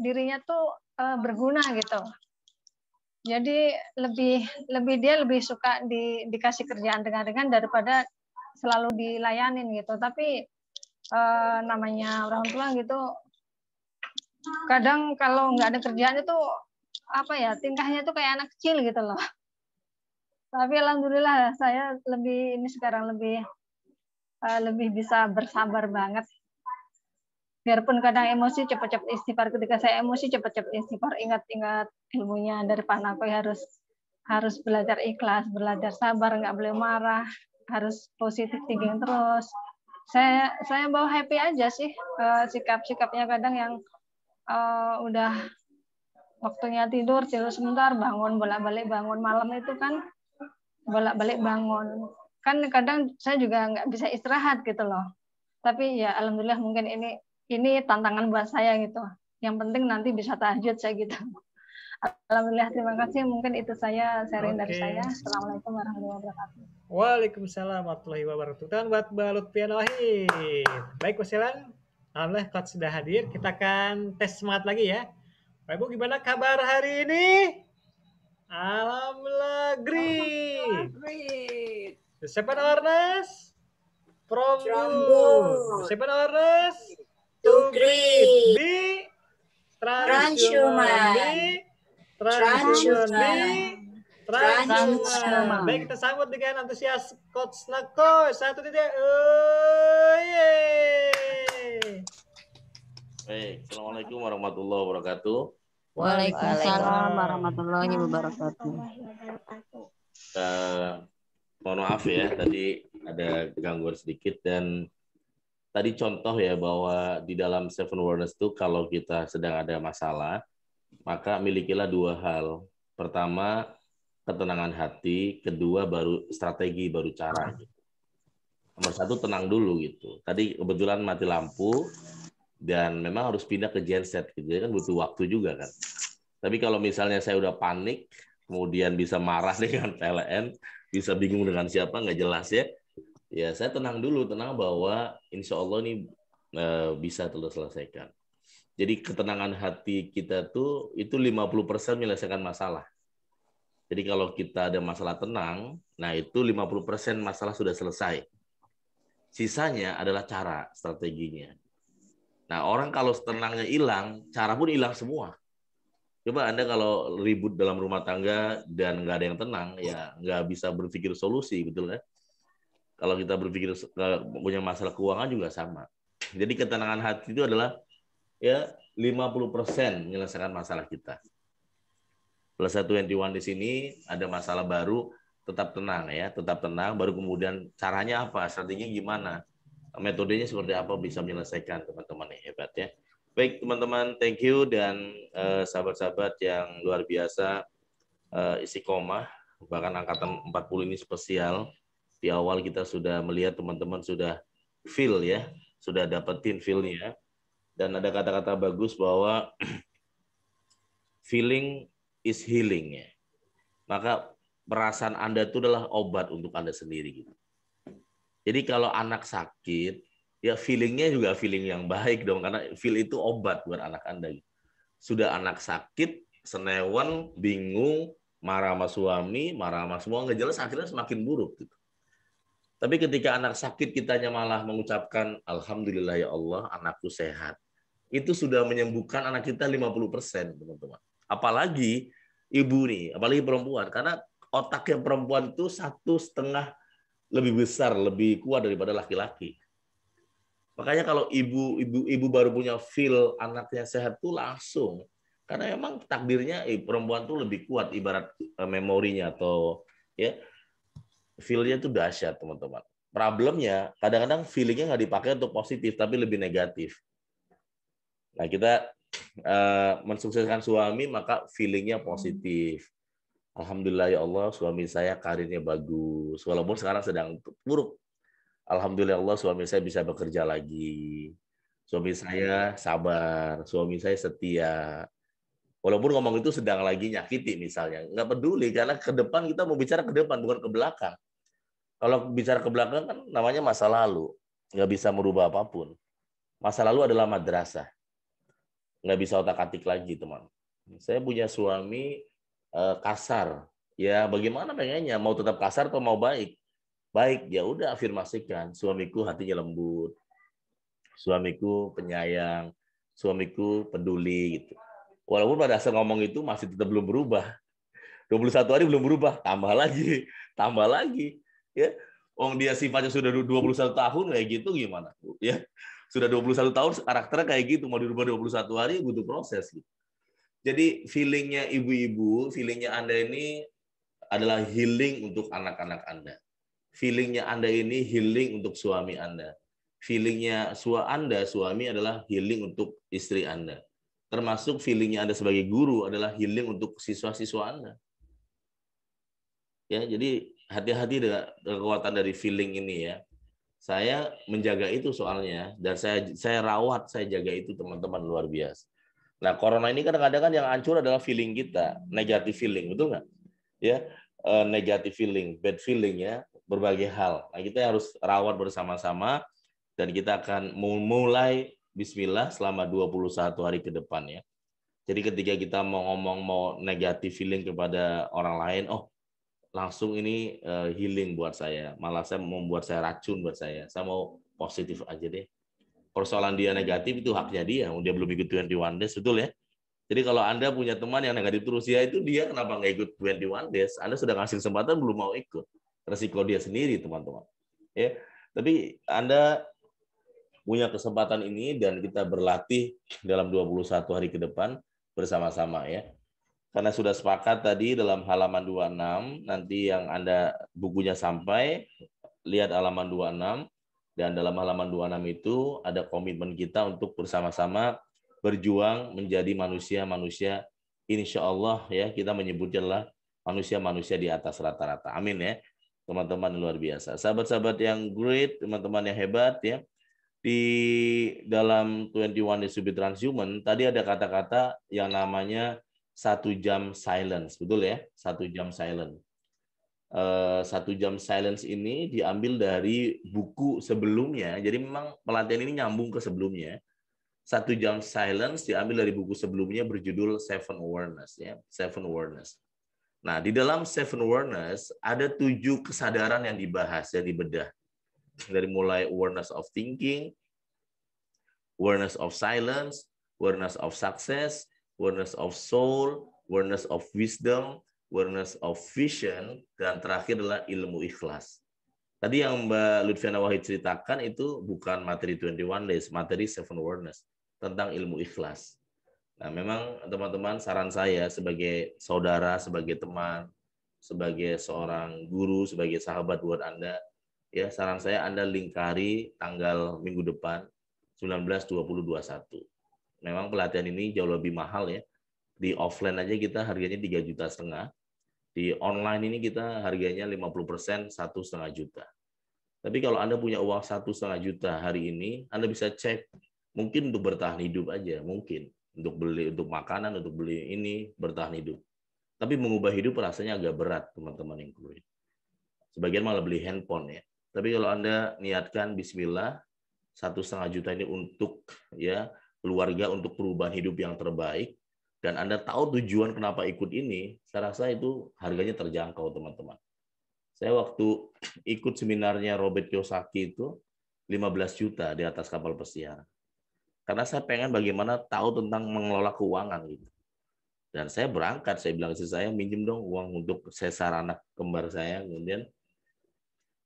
dirinya tuh berguna gitu. Jadi dia lebih suka dikasih kerjaan dengan daripada selalu dilayanin gitu. Tapi namanya orang tua gitu, kadang kalau nggak ada kerjaan itu apa ya, tingkahnya tuh kayak anak kecil gitu loh. Tapi alhamdulillah saya sekarang lebih bisa bersabar banget. Biarpun kadang emosi, cepat-cepat istighfar. Ketika saya emosi, cepat-cepat istighfar. Ingat-ingat ilmunya dari Pak Nakoy, harus belajar ikhlas, belajar sabar, nggak boleh marah, harus positif thinking terus. Saya bawa happy aja sih, sikap-sikapnya kadang yang udah waktunya tidur sebentar, bangun bolak-balik, bangun malam itu kan bolak-balik bangun. Kan kadang saya juga nggak bisa istirahat gitu loh. Tapi ya alhamdulillah mungkin ini tantangan buat saya gitu. Yang penting nanti bisa tahajud saya gitu. Alhamdulillah, terima kasih. Mungkin itu saya sharing dari saya. Assalamualaikum warahmatullahi wabarakatuh. Waalaikumsalam warahmatullahi wabarakatuh. Dan buat Mbak Lutfiana Wahid. Baik, Mas Elan. Alhamdulillah Coach sudah hadir. Kita akan tes semangat lagi ya. Bapak Ibu, gimana kabar hari ini? Alhamdulillah, great. The seven awareness from good. The seven awareness to great. Be transhuman. Be transhuman. Baik, kita sambut dengan antusias Coach Nakoy. 1, 2, 3. Baik, Assalamualaikum warahmatullahi wabarakatuh. Waalaikumsalam warahmatullahi wabarakatuh. Mohon maaf ya, tadi ada gangguan sedikit, dan tadi contoh ya bahwa di dalam Seven Awareness itu kalau kita sedang ada masalah, maka milikilah 2 hal. Pertama, ketenangan hati, kedua baru strategi, baru cara gitu. Nomor 1, tenang dulu gitu. Tadi kebetulan mati lampu dan memang harus pindah ke genset gitu, kan butuh waktu juga kan. Tapi kalau misalnya saya udah panik, kemudian bisa marah dengan PLN, bisa bingung dengan siapa, nggak jelas ya. Ya saya tenang dulu, tenang bahwa insya Allah ini bisa terselesaikan. Jadi ketenangan hati kita tuh itu 50% menyelesaikan masalah. Jadi kalau kita ada masalah tenang, nah itu 50% masalah sudah selesai. Sisanya adalah cara, strateginya. Nah orang kalau tenangnya hilang, cara pun hilang semua. Coba Anda kalau ribut dalam rumah tangga dan nggak ada yang tenang, ya nggak bisa berpikir solusi, betul kan? Kalau kita berpikir punya masalah keuangan juga sama. Jadi ketenangan hati itu adalah ya 50% menyelesaikan masalah kita. Plus 21 di sini ada masalah baru, tetap tenang ya, tetap tenang. Baru kemudian caranya apa, strateginya gimana, metodenya seperti apa bisa menyelesaikan, teman-teman yang hebat ya. Baik teman-teman, thank you, dan sahabat-sahabat yang luar biasa, istiqomah, bahkan angkatan 40 ini spesial. Di awal kita sudah melihat teman-teman sudah feel ya, sudah dapetin feel-nya, dan ada kata-kata bagus bahwa feeling is healing ya. Maka perasaan Anda itu adalah obat untuk Anda sendiri gitu. Jadi kalau anak sakit, ya feelingnya juga feeling yang baik dong, karena feel itu obat buat anak Anda. Sudah anak sakit, senewan, bingung, marah sama suami, marah sama semua, nggak jelas, akhirnya semakin buruk. Gitu. Tapi ketika anak sakit, kitanya malah mengucapkan, Alhamdulillah ya Allah, anakku sehat. Itu sudah menyembuhkan anak kita 50%, teman-teman. Apalagi ibu nih, apalagi perempuan, karena otaknya perempuan itu 1,5 lebih besar, lebih kuat daripada laki-laki. Makanya kalau ibu baru punya feel anaknya sehat tuh langsung, karena memang takdirnya perempuan tuh lebih kuat ibarat memorinya atau ya feel-nya tuh dahsyat teman-teman. Problemnya kadang-kadang feelingnya nggak dipakai untuk positif tapi lebih negatif. Nah kita mensukseskan suami maka feelingnya positif. Alhamdulillah ya Allah suami saya karirnya bagus walaupun sekarang sedang buruk. Alhamdulillah Allah suami saya bisa bekerja lagi. Suami saya sabar, suami saya setia. Walaupun ngomong itu sedang lagi nyakiti misalnya, nggak peduli karena ke depan kita mau bicara ke depan bukan ke belakang. Kalau bicara ke belakang kan namanya masa lalu, nggak bisa merubah apapun. Masa lalu adalah madrasah. nggak bisa otak-atik lagi, teman. Saya punya suami kasar. Ya bagaimana pengennya? Mau tetap kasar atau mau baik? Baik, ya udah afirmasikan. Suamiku hatinya lembut. Suamiku penyayang. Suamiku peduli gitu. Walaupun pada saat ngomong itu masih tetap belum berubah. 21 hari belum berubah, tambah lagi, tambah lagi. Ya. Dia sifatnya sudah 21 tahun kayak gitu gimana? Ya. Sudah 21 tahun karakternya kayak gitu, mau dirubah 21 hari butuh proses gitu. Jadi feelingnya ibu-ibu, feelingnya Anda ini adalah healing untuk anak-anak Anda. Feelingnya Anda ini healing untuk suami Anda. Feelingnya suami adalah healing untuk istri Anda. Termasuk feelingnya Anda sebagai guru adalah healing untuk siswa-siswa Anda. Ya, jadi hati-hati dengan kekuatan dari feeling ini ya. Saya menjaga itu soalnya, dan saya rawat, saya jaga itu teman-teman luar biasa. Nah, corona ini kadang-kadang kan yang hancur adalah feeling kita, negatif feeling, betul nggak? Ya, negatif feeling, bad feeling ya, berbagai hal. Nah, kita harus rawat bersama-sama dan kita akan mulai bismillah selama 21 hari ke depan ya. Jadi ketika kita mau ngomong mau negatif feeling kepada orang lain, langsung ini healing buat saya. Malah saya membuat saya racun buat saya. Saya mau positif aja deh. Persoalan dia negatif itu haknya dia. Dia belum ikut 21 days, betul ya? Jadi kalau Anda punya teman yang negatif terus ya itu dia kenapa nggak ikut 21 days? Anda sudah ngasih kesempatan belum mau ikut. Resiko dia sendiri, teman-teman. Ya. Tapi Anda punya kesempatan ini dan kita berlatih dalam 21 hari ke depan bersama-sama ya. Karena sudah sepakat tadi dalam halaman 26, nanti yang Anda bukunya sampai, lihat halaman 26, dan dalam halaman 26 itu ada komitmen kita untuk bersama-sama berjuang menjadi manusia-manusia, insya Allah ya, kita menyebutnya adalah manusia-manusia di atas rata-rata. Amin ya, teman-teman luar biasa. Sahabat-sahabat yang great, teman-teman yang hebat ya, di dalam 21 Days to be Transhuman, tadi ada kata-kata yang namanya 1 jam silence, betul ya? 1 jam silence. 1 jam silence ini diambil dari buku sebelumnya. Jadi memang pelatihan ini nyambung ke sebelumnya. 1 jam silence diambil dari buku sebelumnya berjudul Seven Awareness ya, Seven Awareness. Nah, di dalam Seven Awareness ada 7 kesadaran yang dibahas, yang dibedah. Dari mulai awareness of thinking, awareness of silence, awareness of success, awareness of soul, awareness of wisdom, awareness of vision, dan terakhir adalah ilmu ikhlas. Tadi yang Mbak Lutfiana Wahid ceritakan itu bukan materi 21 days, materi 7 awareness tentang ilmu ikhlas. Nah, memang teman-teman saran saya sebagai saudara, sebagai teman, sebagai seorang guru, sebagai sahabat buat Anda, ya saran saya Anda lingkari tanggal minggu depan 19, 20, 21. Memang pelatihan ini jauh lebih mahal ya. Di offline aja kita harganya 3,5 juta. Di online ini kita harganya 50%, 1,5 juta. Tapi kalau Anda punya uang 1,5 juta hari ini, Anda bisa cek mungkin untuk bertahan hidup aja, mungkin untuk beli untuk makanan, untuk beli ini bertahan hidup. Tapi mengubah hidup rasanya agak berat, teman-teman yang kuliah. Sebagian malah beli handphone ya. Tapi kalau Anda niatkan bismillah 1,5 juta ini untuk ya keluarga, untuk perubahan hidup yang terbaik, dan Anda tahu tujuan kenapa ikut ini, saya rasa itu harganya terjangkau teman-teman. Saya waktu ikut seminarnya Robert Kiyosaki itu 15 juta di atas kapal pesiar. Karena saya pengen bagaimana tahu tentang mengelola keuangan gitu. Dan saya berangkat, saya bilang ke saya minjem dong uang untuk sesar anak kembar saya, kemudian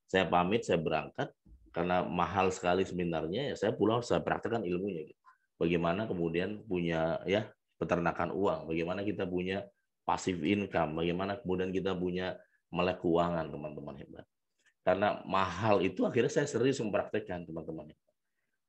saya pamit, saya berangkat. Karena mahal sekali seminarnya, ya saya pulang saya praktekkan ilmunya. Gitu. Bagaimana kemudian punya ya peternakan uang, bagaimana kita punya passive income, bagaimana kemudian kita punya melek keuangan, teman-teman hebat. Karena mahal itu akhirnya saya serius mempraktekkan, teman-teman.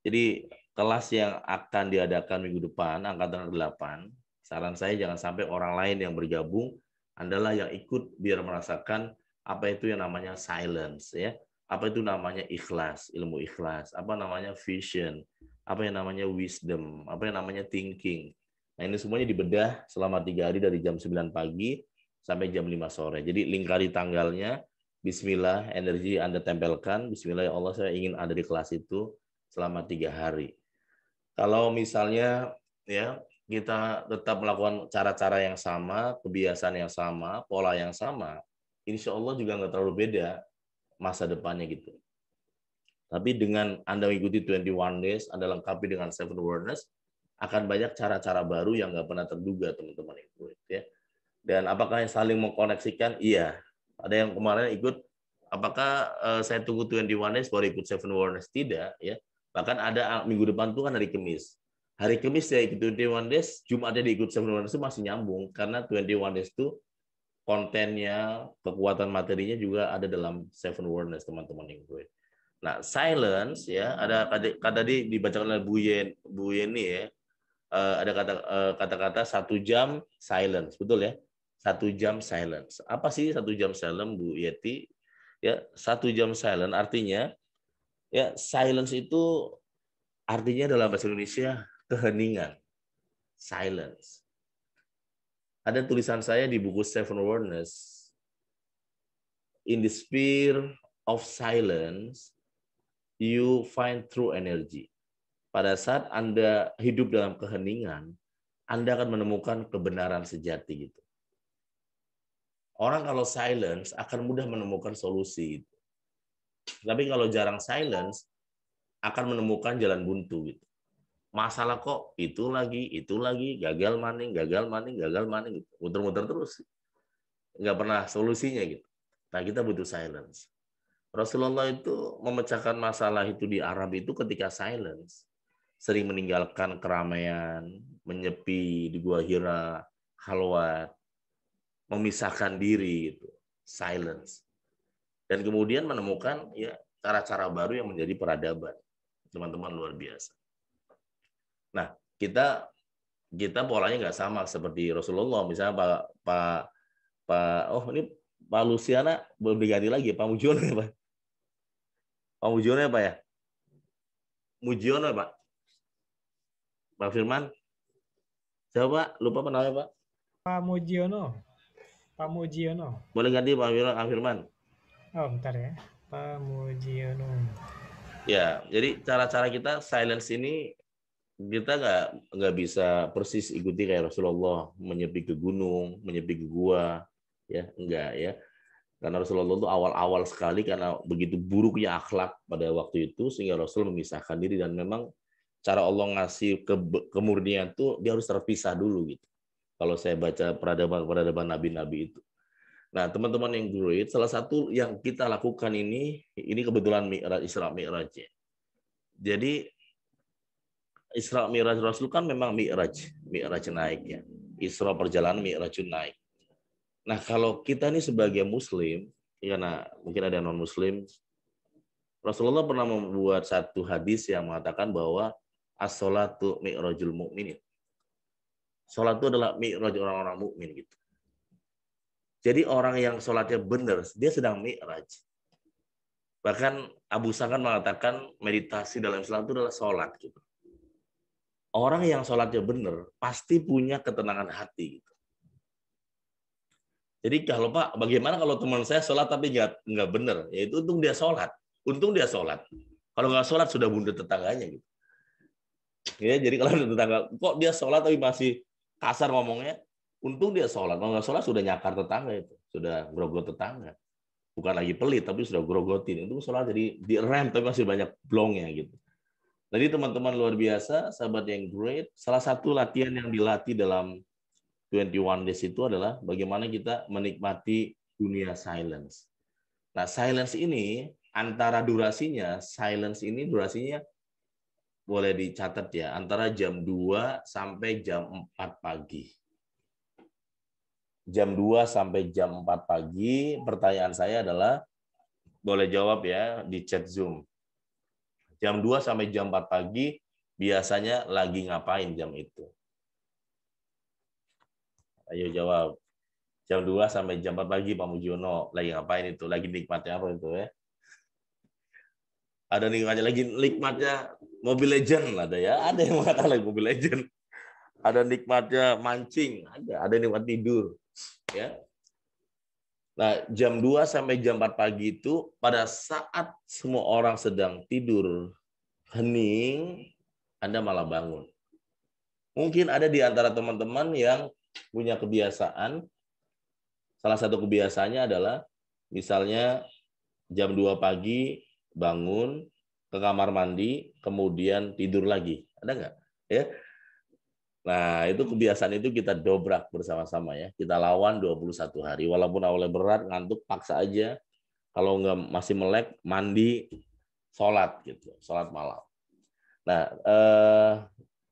Jadi kelas yang akan diadakan minggu depan, angkatan 8, saran saya jangan sampai orang lain yang bergabung, Andalah yang ikut biar merasakan apa itu yang namanya silence ya. Apa itu namanya ikhlas, ilmu ikhlas, apa namanya vision, apa yang namanya wisdom, apa yang namanya thinking. Nah ini semuanya dibedah selama 3 hari dari jam 9 pagi sampai jam 5 sore. Jadi lingkari tanggalnya, bismillah, energi Anda tempelkan, bismillah ya Allah saya ingin ada di kelas itu selama 3 hari. Kalau misalnya ya kita tetap melakukan cara-cara yang sama, kebiasaan yang sama, pola yang sama, insya Allah juga nggak terlalu beda masa depannya gitu. Tapi dengan Anda mengikuti 21 days, Anda lengkapi dengan 7 awareness, akan banyak cara-cara baru yang nggak pernah terduga, teman-teman. Ya. Dan apakah yang saling mengkoneksikan? Iya. Ada yang kemarin ikut, apakah saya tunggu 21 days baru ikut 7 awareness? Tidak. Ya. Bahkan ada minggu depan tuh kan hari Kamis. Hari Kamis saya ikut 21 days, Jumatnya diikut 7 awareness itu masih nyambung. Karena 21 days itu kontennya, kekuatan materinya juga ada dalam 7 awareness, teman-teman yang gue. Nah, silence ya, ada tadi dibacakan oleh Bu Yeni ya. Ada kata-kata 1 jam silence, betul ya? 1 jam silence. Apa sih 1 jam silence, Bu Yeti? Ya, 1 jam silence artinya ya silence itu artinya dalam bahasa Indonesia keheningan. Silence. Ada tulisan saya di buku 7 Awareness. In the sphere of silence, you find true energy. Pada saat Anda hidup dalam keheningan, Anda akan menemukan kebenaran sejati gitu. Orang kalau silence akan mudah menemukan solusi gitu. Tapi kalau jarang silence akan menemukan jalan buntu gitu. Masalah kok itu lagi, gagal maning, gitu. Muter-muter terus. Nggak pernah solusinya gitu. Nah, kita butuh silence. Rasulullah itu memecahkan masalah itu di Arab itu ketika silence. Sering meninggalkan keramaian, menyepi di Gua Hira, khalwat, memisahkan diri itu, silence. Dan kemudian menemukan ya cara-cara baru yang menjadi peradaban. Teman-teman luar biasa. Nah, kita polanya nggak sama seperti Rasulullah. Misalnya ini Pak Luciana belum diganti lagi, Pak Mujiono ya Pak? Pak Mujiono ya Pak ya? Mujiono ya Pak? Pak Firman? Siapa Pak? Lupa apa namanya Pak? Pak Mujiono. Pak Mujiono. Boleh ganti Pak Firman? Oh, bentar ya. Pak Mujiono. Ya, jadi cara-cara kita silence ini kita nggak bisa persis ikuti kayak Rasulullah menyepi ke gunung, menyepi ke gua, ya enggak ya. Karena Rasulullah itu awal-awal sekali karena begitu buruknya akhlak pada waktu itu sehingga Rasul memisahkan diri dan memang cara Allah ngasih kemurnian itu dia harus terpisah dulu gitu. Kalau saya baca peradaban nabi-nabi itu. Nah, teman-teman yang great, salah satu yang kita lakukan ini kebetulan Mi'raj, Isra Mi'raj ya. Jadi Isra Mi'raj Rasul kan memang Mi'raj naik ya. Isra perjalanan, Mi'raj naik. Nah, kalau kita ini sebagai muslim, karena mungkin ada non-muslim, Rasulullah pernah membuat satu hadis yang mengatakan bahwa as-sholatu mi'rajul mu'minin. Salat itu adalah mi'raj orang-orang mukmin gitu. Jadi orang yang sholatnya benar, dia sedang mi'raj. Bahkan Abu Sangkan mengatakan meditasi dalam Islam itu adalah sholat gitu. Orang yang sholatnya benar pasti punya ketenangan hati. Gitu. Jadi kalau Pak, bagaimana kalau teman saya sholat tapi nggak benar? Ya itu untung dia sholat. Untung dia sholat. Kalau nggak sholat sudah bunuh tetangganya gitu. Ya, jadi kalau tetangga, kok dia sholat tapi masih kasar ngomongnya, untung dia sholat. Kalau nggak sholat sudah nyakar tetangga itu, sudah grogot tetangga. Bukan lagi pelit tapi sudah grogotin. Itu sholat jadi direm tapi masih banyak blongnya gitu. Jadi teman-teman luar biasa, sahabat yang great, salah satu latihan yang dilatih dalam 21 days itu adalah bagaimana kita menikmati dunia silence. Nah, silence ini antara durasinya, boleh dicatat ya, antara jam 2 sampai jam 4 pagi. Jam 2 sampai jam 4 pagi, pertanyaan saya adalah, boleh jawab ya di chat Zoom. Jam 2 sampai jam 4 pagi, biasanya lagi ngapain jam itu? Ayo jawab. Jam 2 sampai jam 4 pagi, Pak Mujiono, lagi ngapain itu? Lagi nikmatnya apa itu ya? Ada nikmatnya Mobile Legend ada ya, ada yang mengatakan lagi Mobile Legend. Ada nikmatnya mancing, ada nikmat tidur, ya. Nah, jam 2 sampai jam 4 pagi itu pada saat semua orang sedang tidur hening, Anda malah bangun. Mungkin ada di antara teman-teman yang punya kebiasaan, salah satu kebiasaannya adalah misalnya jam 2 pagi bangun, ke kamar mandi, kemudian tidur lagi. Ada nggak? Ya. Nah, itu kebiasaan itu kita dobrak bersama-sama ya. Kita lawan 21 hari. Walaupun awalnya berat, ngantuk, paksa aja. Kalau nggak masih melek, mandi, sholat gitu, sholat malam. Nah,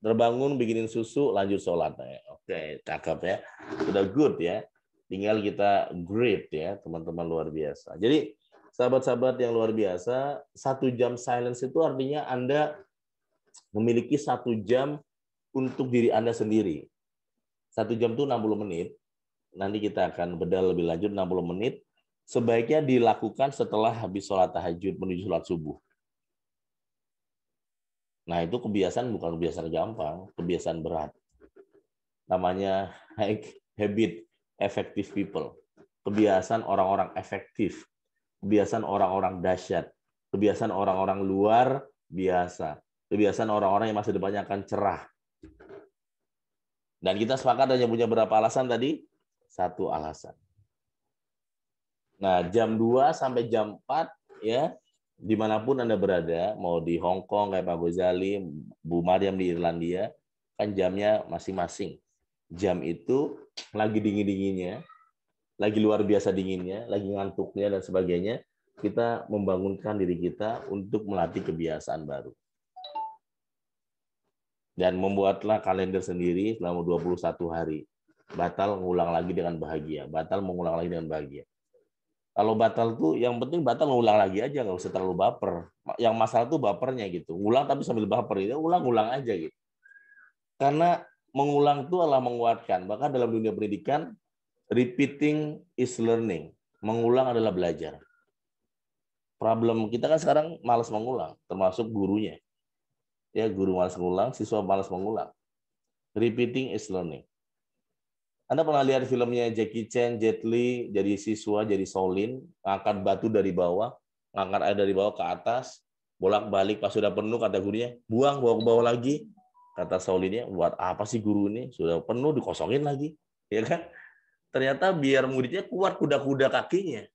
terbangun, bikinin susu, lanjut sholat. Oke, cakep ya. Sudah good ya. Tinggal kita great ya, teman-teman luar biasa. Jadi, sahabat-sahabat yang luar biasa, 1 jam silence itu artinya Anda memiliki 1 jam untuk diri Anda sendiri. 1 jam itu 60 menit. Nanti kita akan bedah lebih lanjut 60 menit. Sebaiknya dilakukan setelah habis sholat tahajud menuju sholat subuh. Nah, itu kebiasaan bukan kebiasaan gampang, kebiasaan berat. Namanya habit effective people. Kebiasaan orang-orang efektif. Kebiasaan orang-orang dahsyat. Kebiasaan orang-orang luar biasa. Kebiasaan orang-orang yang masa depannya akan cerah. Dan kita sepakat hanya punya berapa alasan tadi? 1 alasan. Nah, jam 2 sampai jam 4 ya, dimanapun Anda berada, mau di Hong Kong kayak Pak Gozali, Bu Mariam di Irlandia, kan jamnya masing-masing. Jam itu lagi dingin-dinginnya, lagi luar biasa dinginnya, lagi ngantuknya dan sebagainya, kita membangunkan diri kita untuk melatih kebiasaan baru. Dan membuatlah kalender sendiri selama 21 hari. Batal mengulang lagi dengan bahagia. Batal mengulang lagi dengan bahagia. Kalau batal tuh yang penting batal mengulang lagi aja, nggak usah terlalu baper. Yang masalah tuh bapernya gitu. Ngulang tapi sambil baper itu, ulang-ulang aja gitu. Karena mengulang itu adalah menguatkan. Bahkan dalam dunia pendidikan, repeating is learning. Mengulang adalah belajar. Problem kita kan sekarang malas mengulang, termasuk gurunya. Ya, guru malas mengulang, siswa malas mengulang. Repeating is learning. Anda pernah lihat filmnya Jackie Chan, Jet Li, jadi siswa, jadi Shaolin, ngangkat batu dari bawah, ngangkat air dari bawah ke atas, bolak-balik, pas sudah penuh, kata gurunya, buang, bawa ke bawah lagi. Kata Shaolinnya, buat apa sih guru ini? Sudah penuh, dikosongin lagi. Ya kan? Ternyata biar muridnya kuat kuda-kuda kakinya.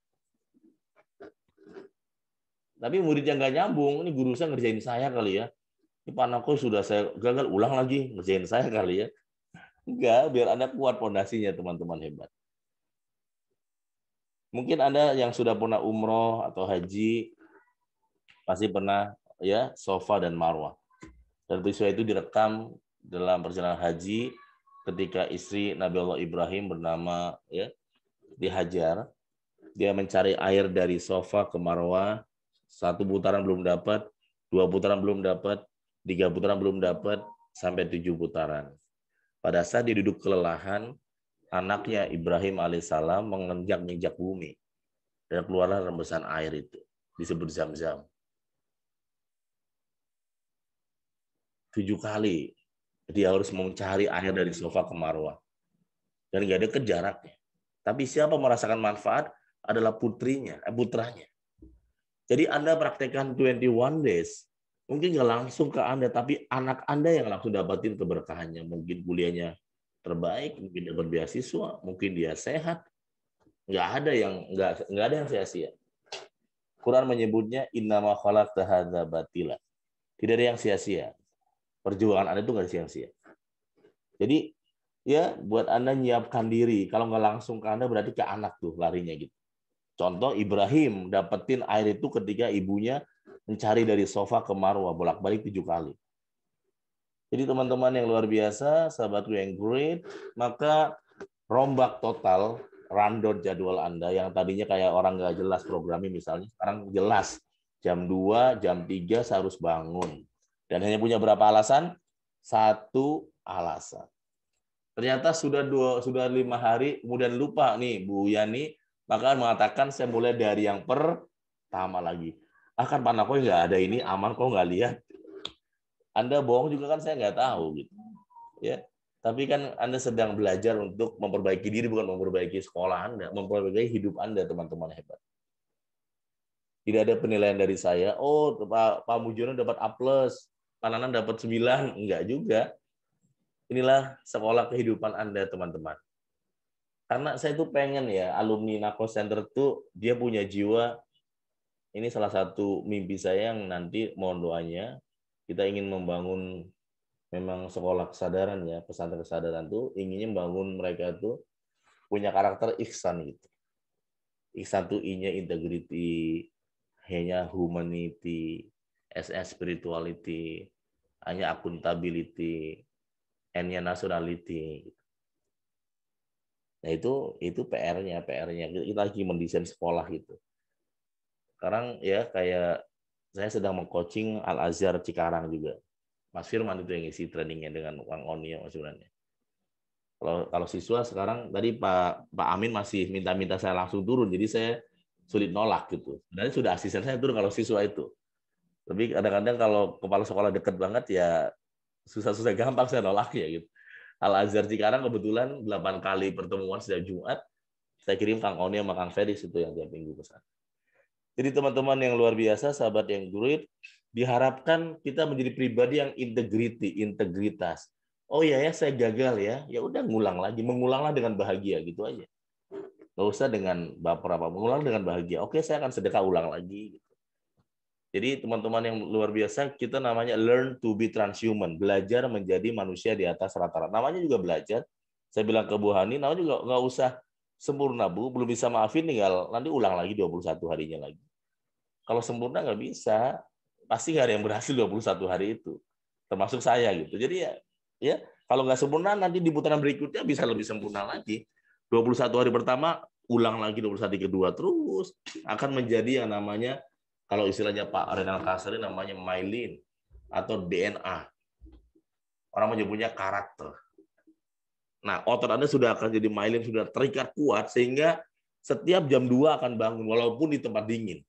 Tapi muridnya nggak nyambung, ini guru saya ngerjain saya kali ya. Ini Pak Nako sudah saya gagal, ulang lagi, ngerjain saya kali ya. Enggak, biar Anda kuat pondasinya, teman-teman hebat. Mungkin Anda yang sudah pernah umroh atau haji, pasti pernah ya Safa dan Marwah. Dan peristiwa itu direkam dalam perjalanan haji ketika istri Nabi Allah Ibrahim bernama ya Hajar. Dia mencari air dari Safa ke Marwah. 1 putaran belum dapat, 2 putaran belum dapat, 3 putaran belum dapat, sampai 7 putaran. Pada saat dia duduk kelelahan, anaknya Ibrahim alaihissalam menginjak-injak bumi. Dan keluarlah rembesan air itu. Disebut Zam-Zam. 7 kali dia harus mencari air dari Safa ke Marwah. Dan nggak deket jaraknya. Tapi siapa merasakan manfaat adalah putranya. Jadi Anda praktekkan 21 days, mungkin nggak langsung ke Anda, tapi anak Anda yang langsung dapatin keberkahannya. Mungkin kuliahnya terbaik, mungkin dapat beasiswa, mungkin dia sehat. Nggak ada yang sia-sia. Quran menyebutnya innama khalaqta hadza batila. Tidak ada yang sia-sia. Perjuangan Anda itu nggak sia-sia. Jadi ya buat Anda nyiapkan diri. Kalau nggak langsung ke Anda berarti ke anak tuh larinya gitu. Contoh Ibrahim dapetin air itu ketika ibunya mencari dari Safa ke Marwah bolak-balik 7 kali. Jadi teman-teman yang luar biasa, sahabatku yang great, maka rombak total rundown jadwal Anda yang tadinya kayak orang nggak jelas programnya misalnya, sekarang jelas. Jam 2, jam 3 saya harus bangun. Dan hanya punya berapa alasan? 1 alasan. Ternyata sudah 5 hari, kemudian lupa nih Bu Yani, maka mengatakan saya mulai dari yang pertama lagi. Kan Pak Nako nggak ada ini, aman kok nggak lihat. Anda bohong juga kan saya nggak tahu gitu. Ya, tapi kan Anda sedang belajar untuk memperbaiki diri, bukan memperbaiki sekolah Anda, memperbaiki hidup Anda, teman-teman hebat. Tidak ada penilaian dari saya, oh Pak Mujono dapat A+, Pak Nanan dapat 9, enggak juga. inilah sekolah kehidupan Anda, teman-teman. Karena saya tuh pengen ya, alumni Nako Center tuh dia punya jiwa. Ini salah satu mimpi saya yang nanti mohon doanya, kita ingin membangun memang sekolah kesadaran ya, pesantren kesadaran tuh inginnya membangun mereka tuh punya karakter ihsan gitu. Ihsan tuh I-nya integrity, H-nya humanity, S-nya spirituality, A-nya accountability, N-nya nationality. Nah itu PR-nya kita lagi mendesain sekolah gitu. Sekarang ya kayak saya sedang mengcoaching Al Azhar Cikarang juga. Mas Firman itu yang isi trainingnya dengan Kang Onio sebenarnya. Kalau siswa sekarang tadi Pak Amin masih minta saya langsung turun, jadi saya sulit nolak gitu. Sebenarnya sudah asisten saya turun kalau siswa itu. Tapi kadang-kadang kalau kepala sekolah dekat banget ya susah-susah gampang saya nolak ya gitu. Al Azhar Cikarang kebetulan 8 kali pertemuan setiap Jumat saya kirim Kang Oni sama Kang Feris itu yang tiap minggu ke sana. Jadi teman-teman yang luar biasa, sahabat yang great, diharapkan kita menjadi pribadi yang integritas. Oh ya saya gagal ya udah mengulanglah dengan bahagia gitu aja. Nggak usah dengan baper apa, mengulang dengan bahagia. Oke, saya akan sedekah ulang lagi. Jadi teman-teman yang luar biasa, kita namanya learn to be transhuman, belajar menjadi manusia di atas rata-rata. Namanya juga belajar. Saya bilang ke Bu Hani, namanya juga nggak usah sempurna Bu, belum bisa maafin tinggal nanti ulang lagi 21 harinya lagi. Kalau sempurna nggak bisa, pasti nggak ada yang berhasil 21 hari itu, termasuk saya gitu. Jadi ya kalau nggak sempurna nanti di putaran berikutnya bisa lebih sempurna lagi. 21 hari pertama ulang lagi 21 hari kedua terus akan menjadi yang namanya kalau istilahnya Pak Renal Kasari namanya myelin atau DNA. Orang menyebutnya karakter. Nah, otot Anda sudah akan jadi myelin, sudah terikat kuat sehingga setiap jam 2 akan bangun walaupun di tempat dingin.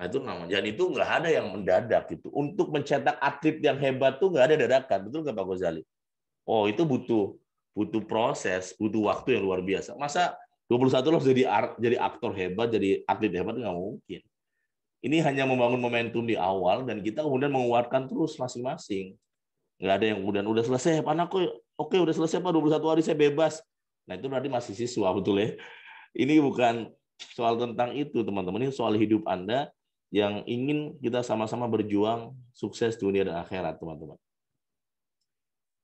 Nah, itu namanya. Dan itu nggak ada yang mendadak gitu. Untuk mencetak atlet yang hebat tuh nggak ada dadakan, betul nggak Pak Ghazali? Oh, itu butuh proses, butuh waktu yang luar biasa. Masa 21 loh jadi aktor hebat, jadi atlet hebat nggak mungkin. Ini hanya membangun momentum di awal dan kita kemudian menguatkan terus masing-masing. Nggak ada yang kemudian udah selesai, Pak Nako, oke udah selesai Pak 21 hari saya bebas. Nah itu berarti masih siswa betul ya. Ini bukan soal tentang itu teman-teman, ini soal hidup Anda yang ingin kita sama-sama berjuang sukses dunia dan akhirat teman-teman.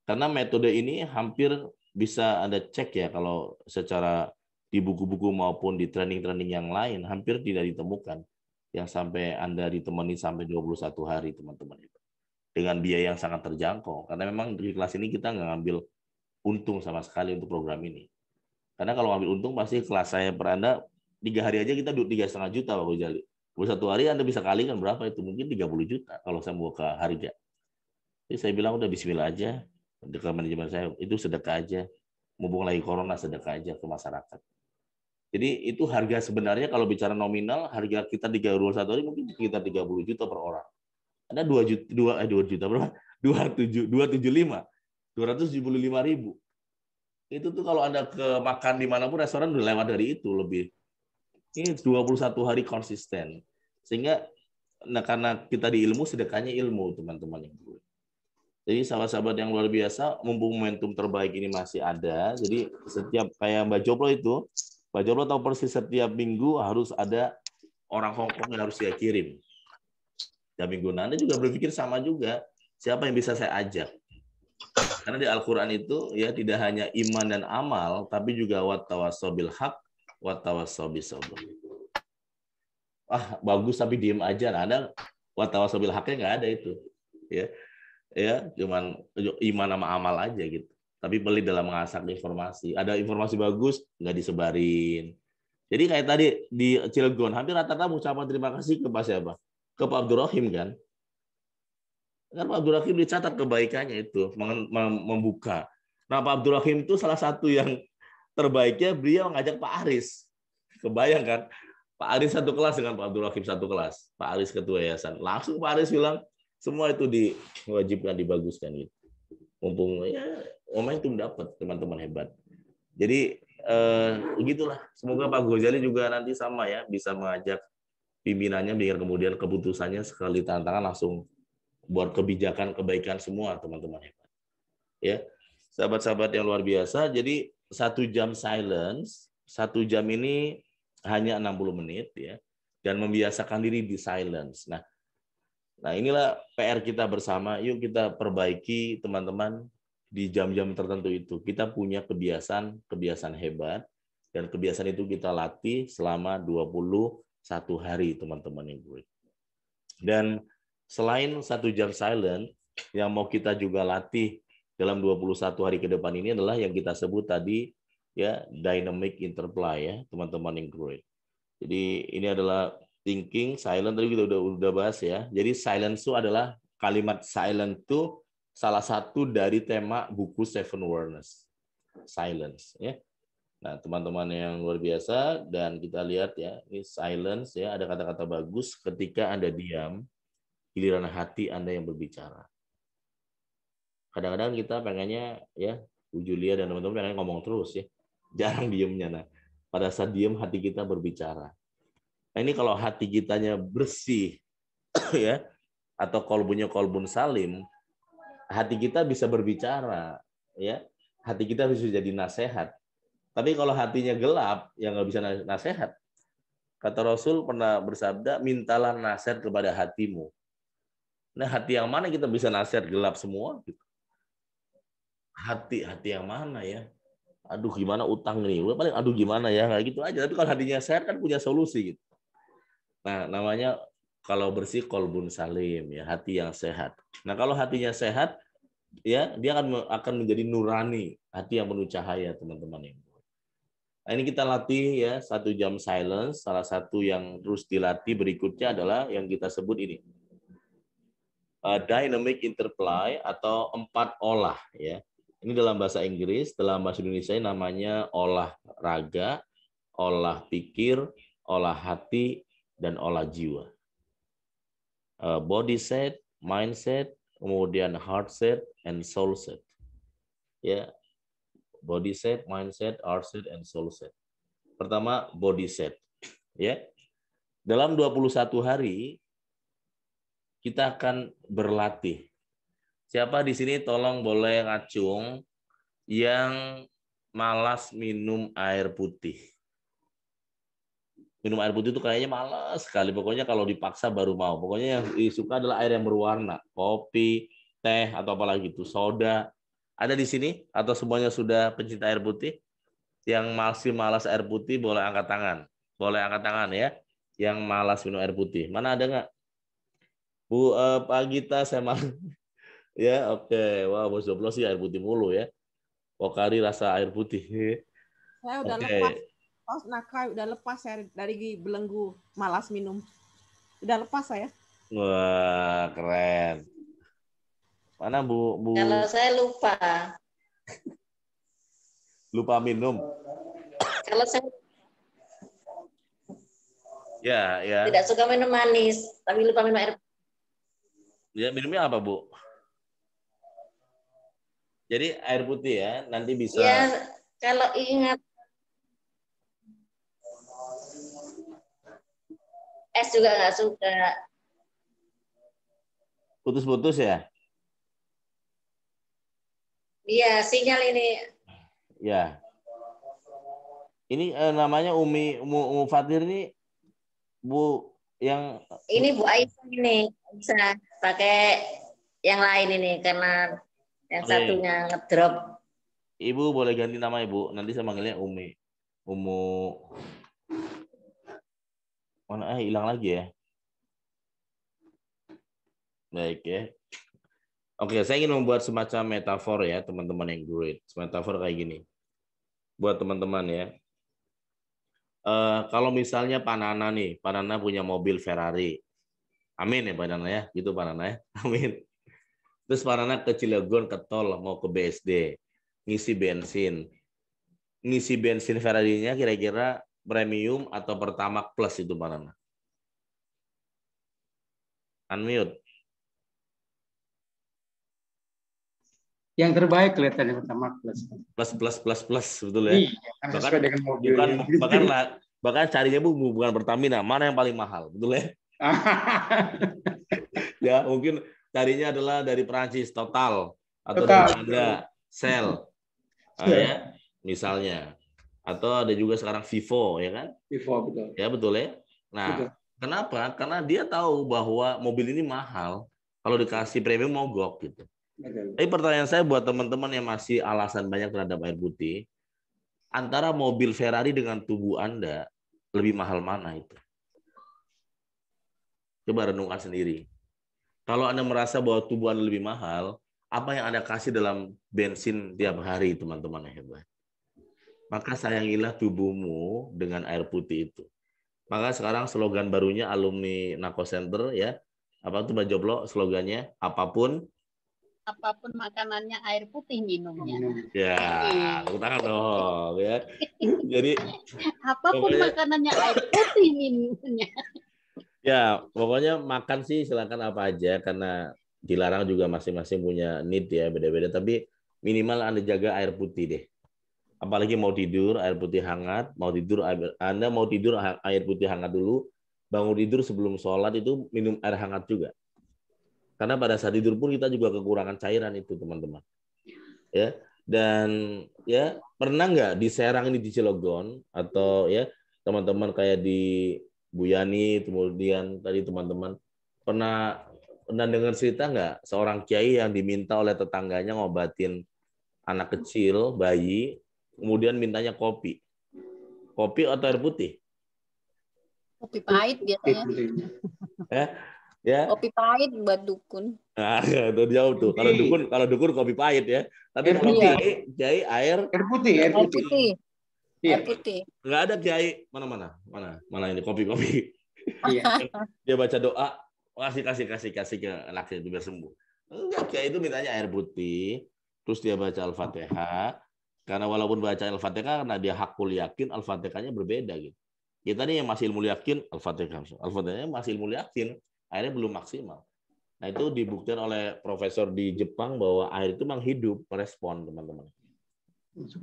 Karena metode ini hampir bisa Anda cek ya kalau secara di buku-buku maupun di training-training yang lain hampir tidak ditemukan yang sampai Anda ditemani sampai 21 hari teman-teman itu. Dengan biaya yang sangat terjangkau. Karena memang di kelas ini kita nggak ngambil untung sama sekali untuk program ini. Karena kalau ngambil untung pasti kelas saya per Anda 3 hari aja kita 3,5 juta Pak Ghazali. 21 hari Anda bisa kalikan berapa itu? Mungkin 30 juta kalau saya mau ke harga. Jadi saya bilang udah bismillah aja. Ke manajemen saya itu sedekah aja. Mumpung lagi corona sedekah aja ke masyarakat. Jadi itu harga sebenarnya kalau bicara nominal harga kita 31 hari mungkin sekitar 30 juta per orang. Ada 2 juta berapa? 275. 275.000. Itu tuh kalau Anda ke makan dimanapun restoran udah lewat dari itu lebih. Ini 21 hari konsisten. Sehingga karena kita di ilmu sedekahnya ilmu teman-teman yang dulu. Jadi sahabat-sahabat yang luar biasa, mumpung momentum terbaik ini masih ada, jadi setiap kayak Mbak Joplo itu, Mbak Joplo tahu persis setiap minggu harus ada orang Hongkong yang harus dia kirim. Dan minggu Anda juga berpikir sama juga, siapa yang bisa saya ajak? Karena di Al-Quran itu ya tidak hanya iman dan amal, tapi juga wattawassobil haq, wattawassobis sabr. Bagus tapi diem aja. Nah, ada wattawassobil haqnya nggak ada itu. Ya cuman iman sama amal aja gitu. Tapi pelit dalam mengasah informasi. Ada informasi bagus nggak disebarin. Jadi kayak tadi di Cilegon hampir rata-rata mengucapkan terima kasih ke Pak siapa? Ke Pak Abdurrahim kan? Karena Pak Abdurrahim dicatat kebaikannya itu membuka. Nah Pak Abdurrahim itu salah satu yang terbaiknya beliau ngajak Pak Aris. Kebayang kan? Pak Aris satu kelas dengan Pak Abdurrahim satu kelas. Pak Aris ketua yayasan. Langsung Pak Aris bilang semua itu diwajibkan dibaguskan gitu. Mumpung ya momentum dapat teman-teman hebat. Jadi begitulah. Semoga Pak Ghazali juga nanti sama ya bisa mengajak pimpinannya biar kemudian keputusannya sekali tantangan langsung buat kebijakan kebaikan semua teman-teman hebat. Ya, sahabat-sahabat yang luar biasa. Jadi 1 jam silence, 1 jam ini hanya 60 menit ya, dan membiasakan diri di silence. Nah inilah PR kita bersama. Yuk kita perbaiki teman-teman di jam-jam tertentu itu. Kita punya kebiasaan hebat, dan kebiasaan itu kita latih selama 21 hari teman-teman yang gue. Dan selain 1 jam silent, yang mau kita juga latih dalam 21 hari ke depan ini adalah yang kita sebut tadi ya, dynamic interplay ya teman-teman yang great. Jadi ini adalah thinking silent, tadi kita udah bahas ya. Jadi silence itu adalah kalimat silent itu salah satu dari tema buku Seven Awareness. Silence ya. Nah, teman-teman yang luar biasa, dan kita lihat ya, ini silence ya, ada kata-kata bagus ketika Anda diam, giliran hati Anda yang berbicara. Kadang-kadang kita pengennya ya, Bu Julia dan teman-teman pengen ngomong terus ya. Jarang diemnya. Nah, pada saat diam hati kita berbicara. Nah, ini kalau hati kitanya bersih ya, atau kolbun salim, hati kita bisa berbicara ya. Hati kita bisa jadi nasihat. Tapi kalau hatinya gelap, ya nggak bisa nasihat. Kata Rasul pernah bersabda, mintalah nasihat kepada hatimu. Nah, hati yang mana kita bisa nasihat, gelap semua? Hati yang mana ya? Aduh, gimana utang nih? Paling aduh gimana ya? Kayak gitu aja. Tapi kalau hatinya sehat kan punya solusi gitu. Nah, namanya kalau bersih kolbun salim ya, hati yang sehat. Nah, kalau hatinya sehat ya, dia akan menjadi nurani, hati yang penuh cahaya, teman-teman ini. Nah, ini kita latih ya, 1 jam silence. Salah satu yang terus dilatih berikutnya adalah yang kita sebut ini. Dynamic interplay atau 4 olah ya. Ini dalam bahasa Inggris, dalam bahasa Indonesia namanya olah raga, olah pikir, olah hati, dan olah jiwa. Body set, mindset, kemudian heart set, and soul set. Ya, body set, mindset, heart set, and soul set. Pertama, body set. Ya, dalam 21 hari kita akan berlatih. Siapa di sini tolong boleh ngacung yang malas minum air putih. Minum air putih itu kayaknya malas sekali. Pokoknya kalau dipaksa baru mau. Pokoknya yang suka adalah air yang berwarna. Kopi, teh, atau apalagi itu. Soda. Ada di sini? Atau semuanya sudah pencinta air putih? Yang masih malas air putih boleh angkat tangan. Boleh angkat tangan ya. Yang malas minum air putih. Mana ada nggak? Bu Pak Gita, saya malas. Ya, oke. Wah, bos 12 sih air putih mulu ya. Pokari rasa air putih. Saya udah lepas. Oh, Nakai udah lepas saya dari belenggu malas minum. Udah lepas saya. Wah, keren. Mana Bu? Kalau saya lupa. Lupa minum. Kalau saya Ya. tidak suka minum manis, tapi lupa minum air. Ya, minumnya apa, Bu? Jadi air putih ya, nanti bisa. Ya, kalau ingat es juga nggak suka. Putus-putus ya? Iya, sinyal ini. Ya. Ini namanya Umi Fatir ini Bu yang ini Bu Aisyah ini bisa pakai yang lain ini karena yang satunya ngedrop. Ibu boleh ganti nama Ibu, nanti saya manggilnya Umi. Mana hilang lagi ya? Baik ya. Oke, saya ingin membuat semacam metafor ya, teman-teman yang great. Metafor kayak gini. Buat teman-teman ya. Kalau misalnya Pak Nana nih, Pak Nana punya mobil Ferrari. Amin ya Pak Nana ya, gitu Pak Nana ya. Amin. Terus Pak Nana ke Cilegon ke tol mau ke BSD, ngisi bensin. Ngisi bensin Ferrari-nya kira-kira premium atau Pertamax Plus itu Pak Nana? Unmute. Yang terbaik kelihatannya Pertamax Plus, betul ya? Iya, bahkan carinya bukan Pertamina, mana yang paling mahal, betul ya? Ya, mungkin carinya adalah dari Perancis, Total, atau Total. dari Belanda, Shell, ya, misalnya. Atau ada juga sekarang Vivo, ya kan? Vivo, betul. Ya, betul ya. Nah, Betul. kenapa? Karena dia tahu bahwa mobil ini mahal, kalau dikasih premium mogok gitu. Betul. Tapi pertanyaan saya buat teman-teman yang masih alasan banyak terhadap air putih, antara mobil Ferrari dengan tubuh Anda, lebih mahal mana itu? Coba renungkan sendiri. Kalau Anda merasa bahwa tubuh Anda lebih mahal, apa yang Anda kasih dalam bensin tiap hari, teman-teman yang hebat? Maka sayangilah tubuhmu dengan air putih itu. Maka sekarang slogan barunya alumni Nako Center ya, apa tuh Mbak Joblo slogannya? Apapun makanannya air putih minumnya. ya, tepuk tangan dong ya. Jadi Apapun makanannya air putih minumnya. ya, pokoknya makan sih silakan apa aja karena dilarang juga masing-masing punya need ya beda-beda, tapi minimal Anda jaga air putih deh. Apalagi mau tidur air putih hangat, Anda mau tidur air putih hangat dulu, bangun tidur sebelum sholat itu minum air hangat juga. Karena pada saat tidur pun kita juga kekurangan cairan itu teman-teman. Ya, dan ya pernah nggak di Serang ini di Cilegon atau ya teman-teman kayak di Bu Yani, kemudian tadi teman-teman pernah dengar cerita nggak seorang kiai yang diminta oleh tetangganya ngobatin anak kecil, bayi, kemudian mintanya kopi atau air putih? Kopi pahit biasanya. Ya. Kopi pahit buat dukun. Nah, itu jauh tuh. Kalau dukun kopi pahit ya. Tapi kalau kiai air putih. Air putih. Nggak ada kiai mana ini kopi. Iya. Dia baca doa, kasih ke anaknya itu biar sembuh. Enggak, kiai itu mintanya air putih, terus dia baca Al-Fatihah. Karena walaupun baca Al-Fatihah karena dia hakul yakin, Al-Fatihahnya berbeda gitu. Kita nih yang masih ilmu yakin, Al-Fatihahnya masih ilmu yakin, akhirnya belum maksimal. Nah, itu dibuktikan oleh profesor di Jepang bahwa air itu memang hidup, merespon teman-teman.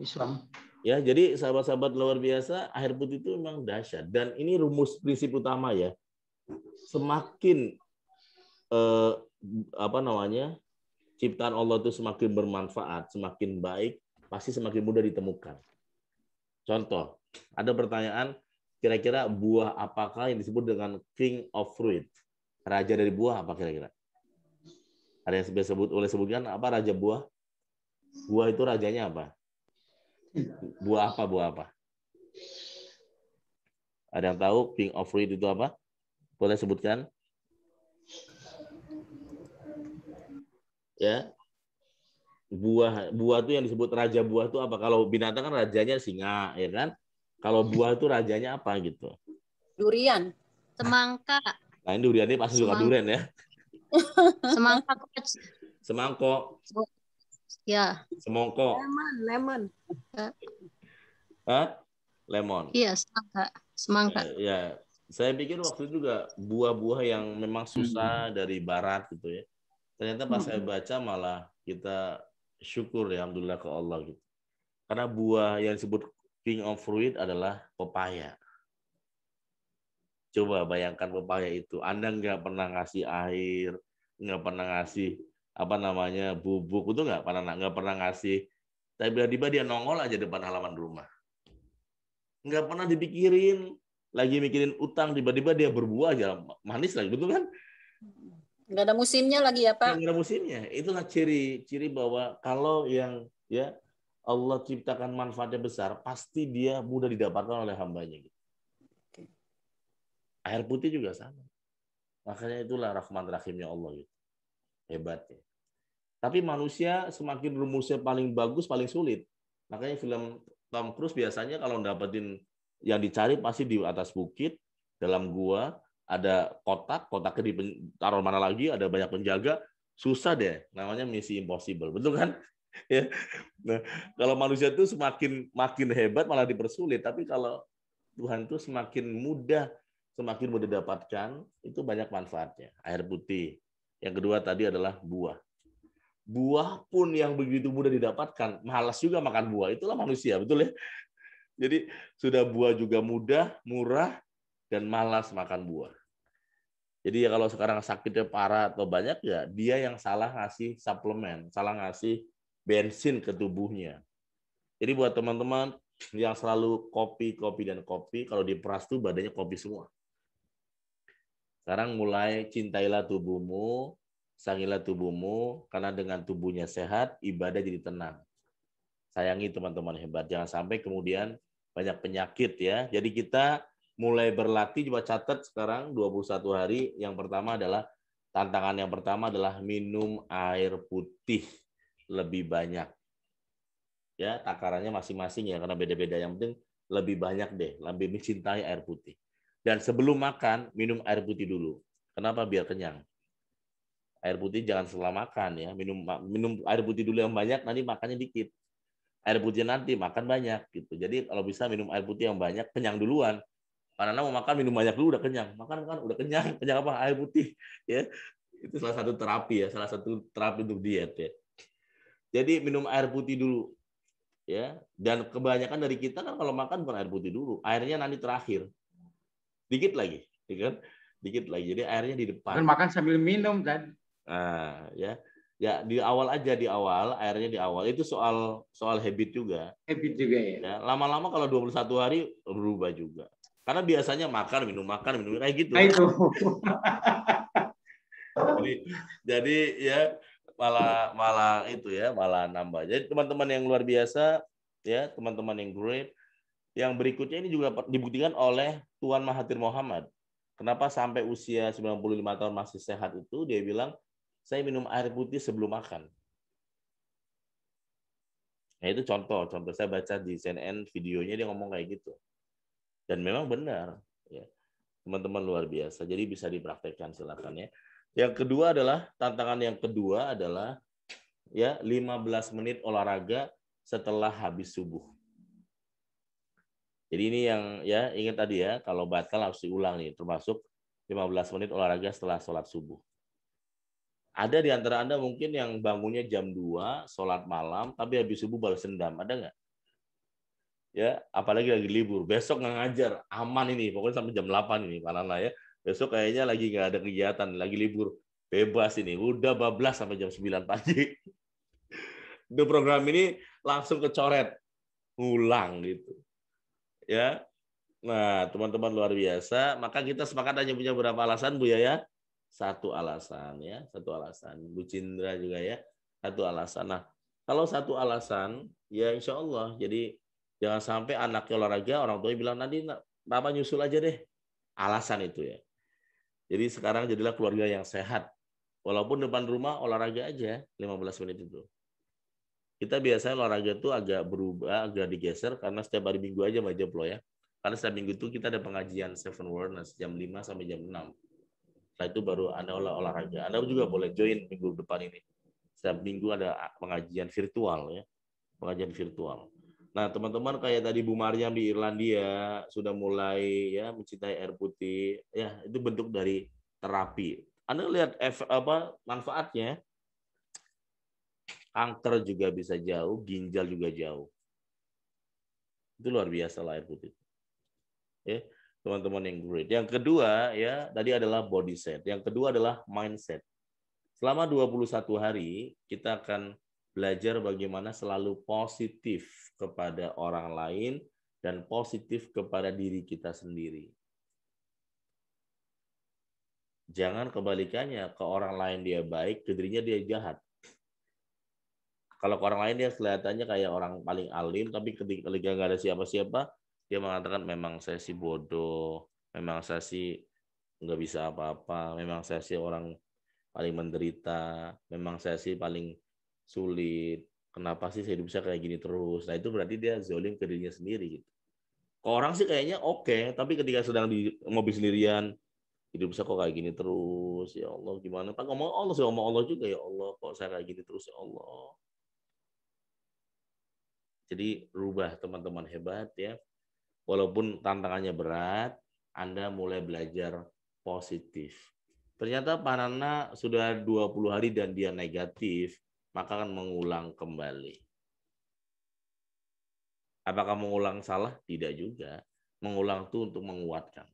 Islam. Ya, jadi sahabat-sahabat luar biasa, air putih itu memang dahsyat. Dan ini rumus prinsip utama ya. Semakin ciptaan Allah itu semakin bermanfaat, semakin baik, pasti semakin mudah ditemukan. Contoh, ada pertanyaan, kira-kira buah apakah yang disebut dengan king of fruit? Raja dari buah apa kira-kira? Ada yang boleh sebutkan apa raja buah? Buah itu rajanya apa? Buah apa? Ada yang tahu king of fruit itu apa? Boleh sebutkan? Ya. Buah itu yang disebut raja buah itu apa? Kalau binatang kan rajanya singa, ya kan? Kalau buah itu rajanya apa gitu? Durian, semangka. Nah, ini durian ini pasti suka durian ya. Semangka. Semangkok. Ya. Semongkok. Lemon. Hah? Lemon. Iya, semangka. Ya, saya pikir waktu itu juga buah-buah yang memang susah dari barat gitu ya. Ternyata pas saya baca malah kita syukur ya, alhamdulillah ke Allah gitu. Karena buah yang disebut king of fruit adalah pepaya. Coba bayangkan pepaya itu. Anda nggak pernah ngasih air, nggak pernah ngasih bubuk itu nggak pernah ngasih. Tapi tiba-tiba dia nongol aja depan halaman rumah. Nggak pernah dipikirin, lagi mikirin utang, tiba-tiba dia berbuah aja, manis lagi, betul kan? Nggak ada musimnya lagi ya Pak? Nggak ada musimnya. Itulah ciri bahwa kalau yang ya Allah ciptakan manfaatnya besar, pasti dia mudah didapatkan oleh hambanya. Gitu. Air putih juga sama. Makanya itulah rahman rahimnya Allah gitu. Hebatnya. Tapi manusia semakin rumusnya paling bagus, paling sulit. Makanya film Tom Cruise biasanya kalau dapetin yang dicari pasti di atas bukit, dalam gua, ada kotaknya ditaruh mana lagi, ada banyak penjaga, susah deh. Namanya misi impossible, betul kan? Ya. Nah, kalau manusia itu makin hebat malah dipersulit, tapi kalau Tuhan itu semakin mudah dapatkan, itu banyak manfaatnya. Air putih. Yang kedua tadi adalah buah. Buah pun yang begitu mudah didapatkan, malas juga makan buah. Itulah manusia, betul ya? Jadi sudah buah juga mudah, murah, dan malas makan buah. Jadi ya kalau sekarang sakitnya parah atau banyak ya dia yang salah ngasih suplemen, salah ngasih bensin ke tubuhnya. Jadi buat teman-teman yang selalu kopi, kalau diperas tuh badannya kopi semua. Sekarang mulai cintailah tubuhmu, sayangilah tubuhmu, karena dengan tubuhnya sehat, ibadah jadi tenang. Sayangi teman-teman hebat, jangan sampai kemudian banyak penyakit ya. Jadi kita mulai berlatih, coba catat sekarang 21 hari. Yang pertama adalah, tantangan yang pertama adalah minum air putih lebih banyak. Ya, takarannya masing-masing ya, karena beda-beda. Yang penting lebih banyak deh, lebih mencintai air putih. Dan sebelum makan, minum air putih dulu. Kenapa? Biar kenyang. Air putih jangan setelah makan ya. Minum air putih dulu yang banyak, nanti makannya dikit. Air putih nanti makan banyak gitu. Jadi kalau bisa minum air putih yang banyak, kenyang duluan. Karena mau makan minum banyak dulu udah kenyang. Makan kan udah kenyang. Kenyang apa? Air putih ya. Itu salah satu terapi ya, salah satu terapi untuk diet ya. Jadi minum air putih dulu. Ya, dan kebanyakan dari kita kan kalau makan bukan air putih dulu, airnya nanti terakhir. Dikit lagi, kan? Dikit lagi. Jadi airnya di depan. Kan makan sambil minum kan. Nah, ya. Ya di awal aja, di awal airnya di awal. Itu soal habit juga. Habit juga ya. Ya, lama-lama kalau 21 hari berubah juga. Karena biasanya makan minum kayak gitu. Nah, itu. jadi ya malah itu ya, malah nambah. Jadi teman-teman yang luar biasa ya, teman-teman yang great. Yang berikutnya ini juga dibuktikan oleh Tuan Mahathir Mohamad. Kenapa sampai usia 95 tahun masih sehat itu? Dia bilang, saya minum air putih sebelum makan. Nah itu contoh saya baca di CNN videonya dia ngomong kayak gitu. Dan memang benar. Ya. Teman-teman luar biasa. Jadi bisa dipraktekkan silakan ya. Yang kedua adalah, tantangan yang kedua adalah ya 15 menit olahraga setelah habis subuh. Jadi ini yang ya ingat tadi ya, kalau batal harus diulang nih, termasuk 15 menit olahraga setelah sholat subuh. Ada di antara Anda mungkin yang bangunnya jam 2, sholat malam, tapi habis subuh balas dendam. Ada nggak? Ya, apalagi lagi libur. Besok nggak ngajar, aman ini. Pokoknya sampai jam 8 ini, Panana ya. Besok kayaknya lagi nggak ada kegiatan, lagi libur. Bebas ini, udah bablas sampai jam 9 pagi. Itu program ini langsung kecoret, ngulang gitu. Ya, nah teman-teman luar biasa. Maka kita sepakat hanya punya berapa alasan Bu Yaya? Satu alasan ya, satu alasan. Bu Cindra juga ya, satu alasan. Nah kalau satu alasan ya insya Allah. Jadi jangan sampai anaknya olahraga, orang tuanya bilang nanti Papa nyusul aja deh. Alasan itu ya. Jadi sekarang jadilah keluarga yang sehat. Walaupun depan rumah olahraga aja 15 menit itu. Kita biasanya olahraga tuh agak berubah, agak digeser karena setiap hari Minggu aja Mbak Joplo ya. Karena setiap Minggu itu kita ada pengajian Seven Wellness jam 5 sampai jam 6. Setelah itu baru Anda olahraga. Anda juga boleh join minggu depan ini. Setiap minggu ada pengajian virtual ya. Pengajian virtual. Nah, teman-teman kayak tadi Bu Maryam di Irlandia sudah mulai ya mencintai air putih. Ya, itu bentuk dari terapi. Anda lihat manfaatnya. Kanker juga bisa jauh, ginjal juga jauh. Itu luar biasa lah air putih. Ya, teman-teman yang great. Yang kedua ya, tadi adalah body set. Yang kedua adalah mindset. Selama 21 hari kita akan belajar bagaimana selalu positif kepada orang lain dan positif kepada diri kita sendiri. Jangan kebalikannya, ke orang lain dia baik, ke dirinya dia jahat. Kalau ke orang lain dia kelihatannya kayak orang paling alim, tapi ketika nggak ada siapa-siapa, dia mengatakan memang saya sih bodoh, memang saya sih nggak bisa apa-apa, memang saya sih orang paling menderita, memang saya sih paling sulit, kenapa sih saya bisa kayak gini terus. Nah itu berarti dia zolim ke dirinya sendiri. Gitu. Ke orang sih kayaknya oke, tapi ketika sedang di mobil sendirian, hidup saya kok kayak gini terus, ya Allah gimana? Pak ngomong Allah, saya ngomong Allah juga, ya Allah kok saya kayak gini terus, ya Allah. Jadi rubah teman-teman hebat ya. Walaupun tantangannya berat, Anda mulai belajar positif. Ternyata Pak Nana sudah 20 hari dan dia negatif, maka akan mengulang kembali. Apakah mengulang salah? Tidak juga. Mengulang itu untuk menguatkan.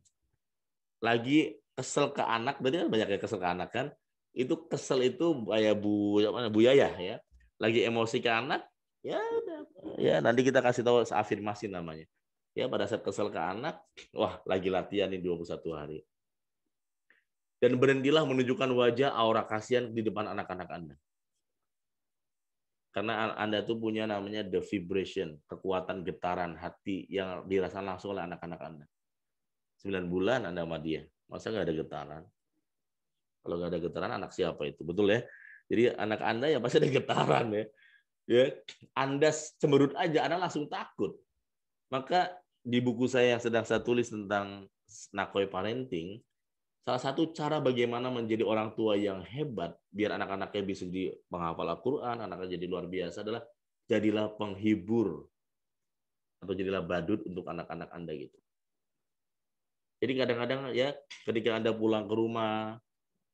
Lagi kesel ke anak, berarti kan banyak yang kesel ke anak kan? Itu kesel itu kayak Bu Yaya ya. Lagi emosi ke anak, ya udah. Ya nanti kita kasih tahu afirmasi namanya. Ya pada saat kesel ke anak, wah lagi latihan nih 21 hari. Dan berhentilah menunjukkan wajah aura kasihan di depan anak-anak Anda. Karena Anda tuh punya namanya the vibration, kekuatan getaran hati yang dirasakan langsung oleh anak-anak Anda. 9 bulan Anda sama dia, masa nggak ada getaran? Kalau nggak ada getaran, anak siapa itu? Betul ya? Jadi anak Anda ya pasti ada getaran ya. Ya, Anda cemberut aja, Anda langsung takut. Maka di buku saya yang sedang saya tulis tentang Nakoi Parenting, salah satu cara bagaimana menjadi orang tua yang hebat, biar anak-anaknya bisa jadi penghafal Al-Quran, anaknya jadi luar biasa adalah jadilah penghibur atau jadilah badut untuk anak-anak Anda gitu. Jadi kadang-kadang ya ketika Anda pulang ke rumah,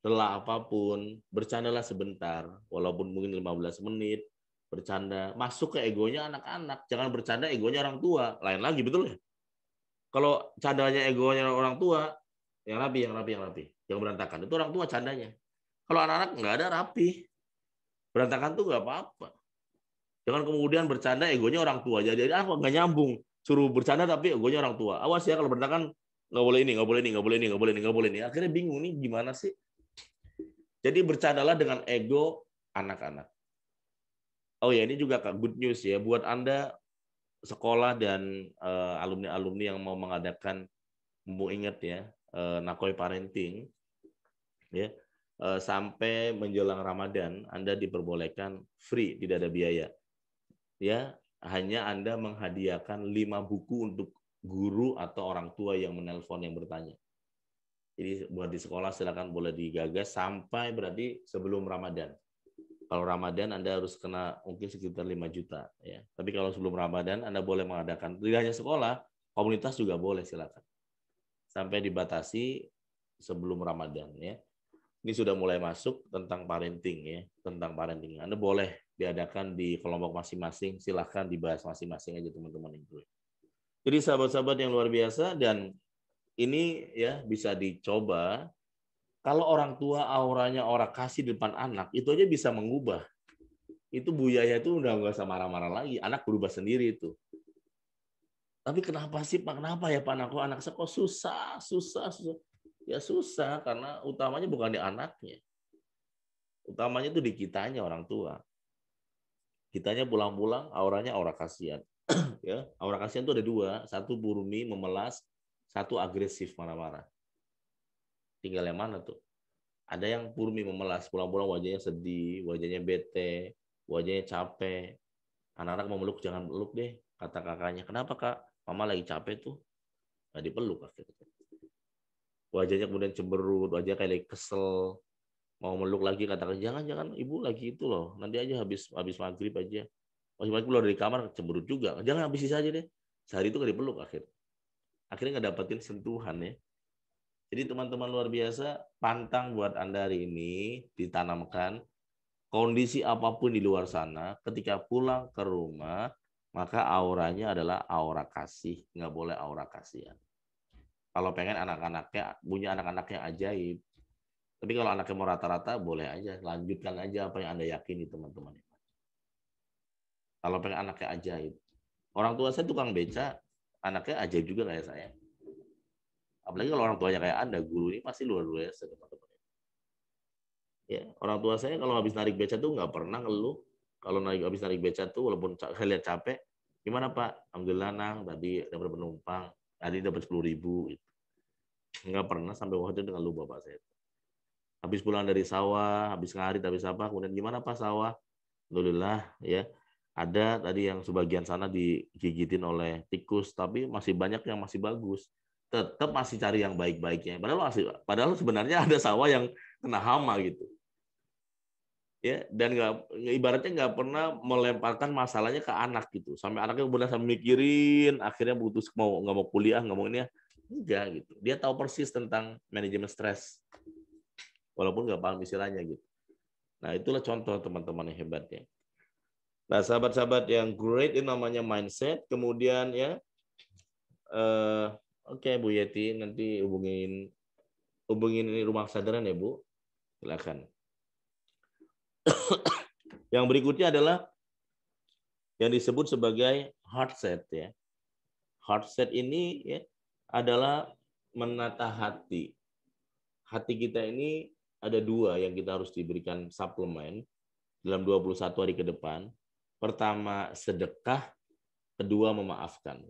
lelah apapun, bercandalah sebentar, walaupun mungkin 15 menit, bercanda, masuk ke egonya anak-anak, jangan bercanda egonya orang tua, lain lagi, betul ya? Kalau candanya egonya orang tua, yang rapi, yang berantakan, itu orang tua candanya. Kalau anak-anak nggak ada rapi, berantakan tuh nggak apa-apa. Jangan kemudian bercanda egonya orang tua, jadi nggak nyambung, suruh bercanda tapi egonya orang tua. Awas ya kalau berantakan, nggak boleh ini, nggak boleh ini, nggak boleh ini, nggak boleh ini, nggak boleh ini. Akhirnya bingung nih gimana sih? Jadi bercandalah dengan ego anak-anak. Oh ya, ini juga good news ya buat Anda sekolah dan alumni-alumni yang mau mengadakan, mau ingat ya, Nakoi Parenting ya, sampai menjelang Ramadan Anda diperbolehkan free, tidak ada biaya. Ya, hanya Anda menghadiahkan 5 buku untuk guru atau orang tua yang menelpon yang bertanya. Jadi buat di sekolah silakan boleh digagas sampai berarti sebelum Ramadan. Kalau Ramadan Anda harus kena mungkin sekitar 5 juta ya. Tapi kalau sebelum Ramadan Anda boleh mengadakan, tidak hanya sekolah, komunitas juga boleh silakan. Sampai dibatasi sebelum Ramadan ya. Ini sudah mulai masuk tentang parenting ya, tentang parenting. Anda boleh diadakan di kelompok masing-masing, silakan dibahas masing-masing aja teman-teman itu. Jadi sahabat-sahabat yang luar biasa, dan ini ya bisa dicoba. Kalau orang tua auranya aura kasih di depan anak, itu aja bisa mengubah. Itu Bu Yaya itu udah nggak usah marah-marah lagi, anak berubah sendiri itu. Tapi kenapa sih Pak? Kenapa ya Pak? Anak saya kok susah. Ya susah karena utamanya bukan di anaknya. Utamanya itu di kitanya orang tua. Kitanya pulang-pulang auranya aura kasihan. Ya, aura kasihan itu ada 2, satu burumi memelas, satu agresif marah-marah. Tinggal yang mana tuh? Ada yang purmi memelas, pulang-pulang wajahnya sedih, wajahnya bete, wajahnya capek. Anak-anak mau meluk, jangan peluk deh, kata kakaknya. Kenapa kak? Mama lagi capek tuh. Nggak dipeluk akhirnya. Wajahnya kemudian cemberut, wajahnya kayak lagi kesel. Mau meluk lagi, katakan jangan ibu lagi itu loh. Nanti aja habis maghrib aja. Habis maghrib keluar dari kamar cemberut juga. Jangan habis aja deh. Sehari itu nggak dipeluk akhirnya. Akhirnya nggak dapetin sentuhan ya. Jadi teman-teman luar biasa, pantang buat Anda hari ini ditanamkan kondisi apapun di luar sana, ketika pulang ke rumah, maka auranya adalah aura kasih, nggak boleh aura kasihan. Kalau pengen anak-anaknya, punya anak-anak yang ajaib. Tapi kalau anaknya mau rata-rata, boleh aja, lanjutkan aja apa yang Anda yakini teman-teman. Kalau pengen anaknya ajaib. Orang tua saya tukang beca, anaknya ajaib juga kayak saya. Apalagi kalau orang tuanya kayak Anda, guru ini pasti luar biasa teman-teman. Ya, orang tua saya kalau habis narik beca tuh nggak pernah ngeluh. Kalau habis narik beca tuh walaupun saya lihat capek, gimana Pak? Alhamdulillah Nang, tadi dapat penumpang, tadi dapat 10.000. Gitu. Nggak pernah sampai waktu itu ngeluh bapak saya. Habis pulang dari sawah, habis ngarit, habis apa, kemudian gimana Pak sawah? Alhamdulillah ya. Ada tadi yang sebagian sana digigitin oleh tikus, tapi masih banyak yang masih bagus. Tetap masih cari yang baik-baiknya. Padahal sebenarnya ada sawah yang kena hama gitu. Ya, dan ibaratnya nggak pernah melemparkan masalahnya ke anak gitu. Sampai anaknya kemudian sampai mikirin, akhirnya putus nggak mau kuliah, nggak mau ini, enggak gitu. Dia tahu persis tentang manajemen stres, walaupun nggak paham istilahnya gitu. Nah itulah contoh teman-teman yang hebatnya. Nah sahabat-sahabat yang great ini namanya mindset. Kemudian ya. Oke, Bu Yeti, nanti hubungin hubungin ini rumah kesadaran ya Bu. Silakan. Yang berikutnya adalah yang disebut sebagai heart set ya. Heart set ini ya adalah menata hati. Hati kita ini ada dua yang kita harus diberikan suplemen dalam 21 hari ke depan. Pertama, sedekah. Kedua, memaafkan.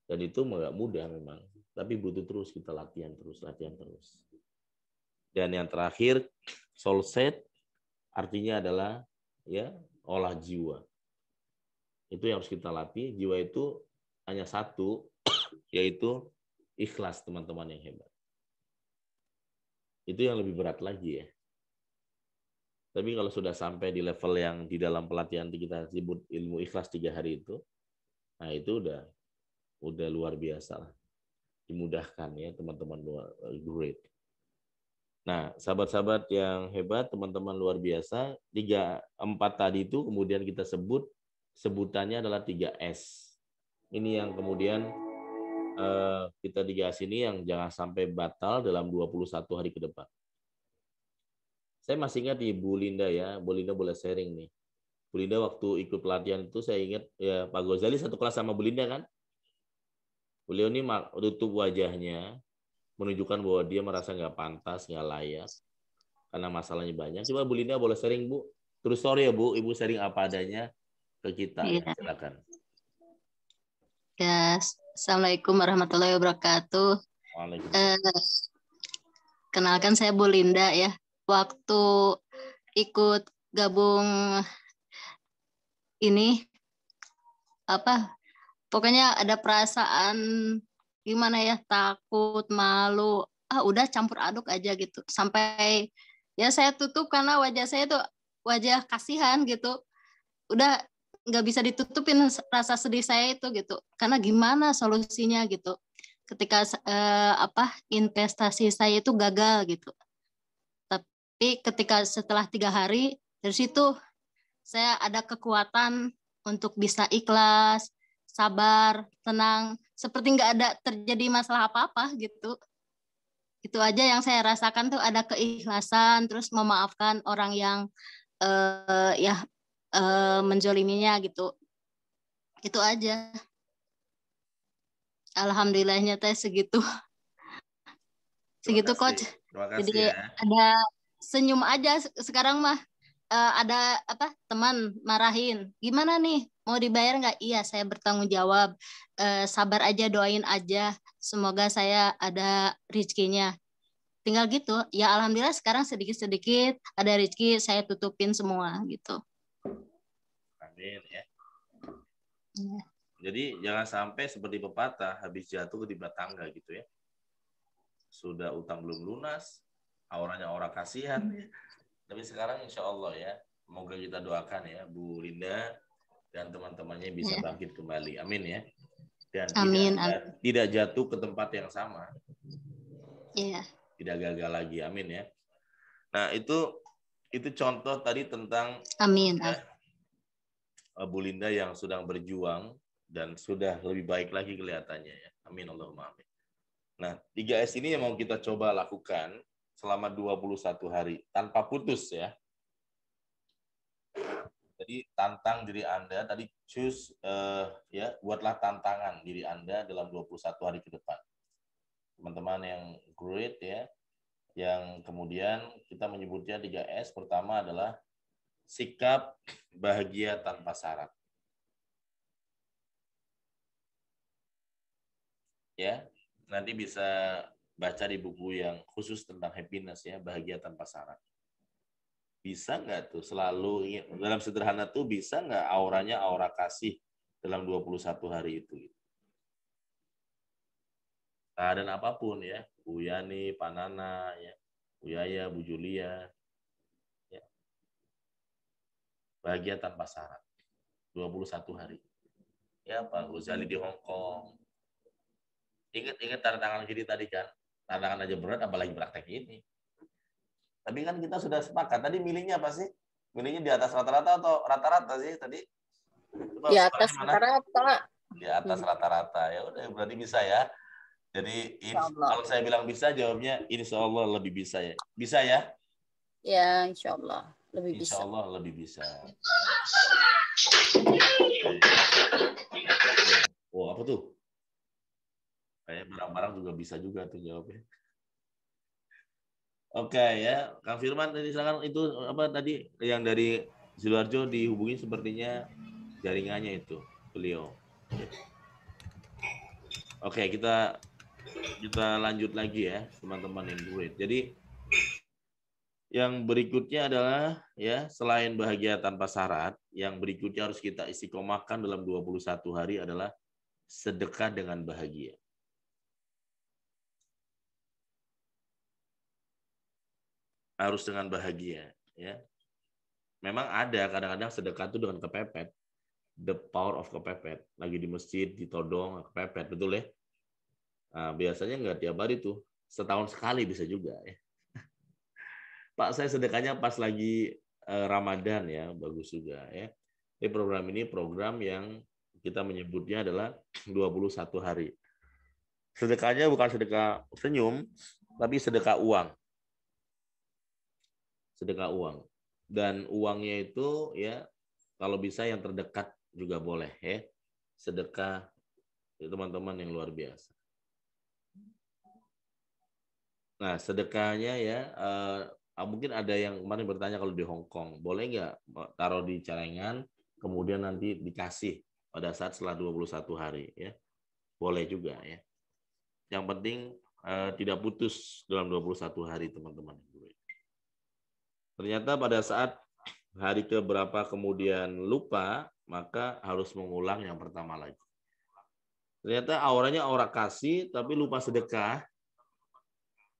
Dan itu nggak mudah memang. Tapi butuh terus kita latihan terus. Dan yang terakhir, soul set artinya adalah ya olah jiwa. Itu yang harus kita latih. Jiwa itu hanya satu, yaitu ikhlas, teman-teman yang hebat. Itu yang lebih berat lagi ya. Tapi kalau sudah sampai di level yang di dalam pelatihan kita sebut ilmu ikhlas 3 hari itu, nah itu udah luar biasa lah. Dimudahkan ya teman-teman, great. Nah, sahabat-sahabat yang hebat, teman-teman luar biasa, 3, 4 tadi itu kemudian kita sebutannya adalah 3S. Ini yang kemudian kita dikasih ini yang jangan sampai batal dalam 21 hari ke depan. Saya masih ingat di Bu Linda ya, Bu Linda boleh sharing nih. Bu Linda waktu ikut pelatihan itu saya ingat ya Pak Gozali satu kelas sama Bu Linda kan. Beliau ini tutup wajahnya, menunjukkan bahwa dia merasa nggak pantas, nggak layak, karena masalahnya banyak. Coba Bu Linda boleh sharing Bu. Terus sorry ya Bu, Ibu sharing apa adanya ke kita. Iya. Ya, silakan. Ya, Assalamualaikum warahmatullahi wabarakatuh. Waalaikumsalam. Kenalkan saya Bu Linda ya. Waktu ikut gabung ini pokoknya ada perasaan gimana ya, takut, malu, udah campur aduk aja gitu. Sampai ya saya tutup karena wajah saya tuh wajah kasihan gitu. Udah nggak bisa ditutupin rasa sedih saya itu gitu. Karena gimana solusinya gitu. Ketika investasi saya itu gagal gitu. Tapi ketika setelah 3 hari dari situ saya ada kekuatan untuk bisa ikhlas, sabar, tenang, seperti nggak ada terjadi masalah apa-apa gitu. Itu aja yang saya rasakan tuh, ada keikhlasan, terus memaafkan orang yang menzoliminya gitu. Itu aja. Alhamdulillahnya teh segitu. Segitu Coach. Terima kasih Jadi ya. ada senyum aja sekarang mah. Ada teman marahin, gimana nih, mau dibayar nggak? Iya, saya bertanggung jawab, sabar aja, doain aja, semoga saya ada rezekinya. Tinggal gitu ya, alhamdulillah sekarang sedikit-sedikit ada rezeki, saya tutupin semua gitu. Amin ya. Jadi jangan sampai seperti pepatah habis jatuh ke timba tangga gitu ya. Sudah utang belum lunas, auranya aura kasihan. Tapi sekarang insya Allah ya, semoga kita doakan ya Bu Linda dan teman-temannya bisa bangkit kembali. Amin ya. Dan tidak jatuh ke tempat yang sama. Iya. Tidak gagal lagi. Amin ya. Nah itu contoh tadi tentang amin. Ya, Bu Linda yang sedang berjuang dan sudah lebih baik lagi kelihatannya ya. Amin Allahumma amin. Nah 3S ini yang mau kita coba lakukan selama 21 hari tanpa putus ya. Jadi tantang diri Anda, tadi choose ya, buatlah tantangan diri Anda dalam 21 hari ke depan. Teman-teman yang great ya, yang kemudian kita menyebutnya 3S. Pertama adalah sikap bahagia tanpa syarat. Ya, nanti bisa baca di buku yang khusus tentang happiness ya, bahagia tanpa syarat. Bisa nggak tuh selalu dalam sederhana tuh bisa nggak auranya aura kasih dalam 21 hari itu? Dan apapun ya, Bu Yani, Pak Nana, ya, Bu Yaya, Bu Julia, ya. Bahagia tanpa syarat 21 hari. Ya Pak Gozali di Hong Kong. Ingat tanda tangan kiri tadi kan? Tantangan aja berat, apalagi praktek ini. Tapi kan kita sudah sepakat. Tadi milihnya apa sih? Milihnya di atas rata-rata atau rata-rata sih tadi? Coba di atas rata-rata. Di atas rata-rata. Ya udah berarti bisa ya. Jadi Insyaallah. kalau saya bilang bisa, jawabnya insya Allah lebih bisa ya. Bisa ya? Ya, insyaallah lebih Insya bisa. Allah lebih bisa. Oh, apa tuh? Kayak barang-barang juga bisa juga tuh jawabnya. Oke ya, Kang Firman tadi silakan, itu apa tadi yang dari Sidoarjo dihubungi sepertinya jaringannya itu beliau. Oke, kita lanjut lagi ya teman-teman yang great. Jadi yang berikutnya adalah ya selain bahagia tanpa syarat, yang berikutnya harus kita istiqomahkan dalam 21 hari adalah sedekah dengan bahagia. Harus dengan bahagia ya. Memang ada kadang-kadang sedekah itu dengan kepepet. The power of kepepet. Lagi di masjid ditodong kepepet, betul ya? Nah, biasanya nggak tiap hari tuh. Setahun sekali bisa juga ya. Pak, saya sedekahnya pas lagi Ramadan ya, bagus juga ya. Jadi program ini program yang kita menyebutnya adalah 21 hari. Sedekahnya bukan sedekah senyum, tapi sedekah uang. Sedekah uang. Dan uangnya itu ya kalau bisa yang terdekat juga boleh ya. Sedekah teman-teman yang luar biasa. Nah, sedekahnya ya mungkin ada yang kemarin bertanya kalau di Hong Kong, boleh nggak taruh di celengan kemudian nanti dikasih pada saat setelah 21 hari ya. Boleh juga ya. Yang penting tidak putus dalam 21 hari teman-teman. Ternyata pada saat hari keberapa kemudian lupa, maka harus mengulang yang pertama lagi. Ternyata auranya aura kasih, tapi lupa sedekah.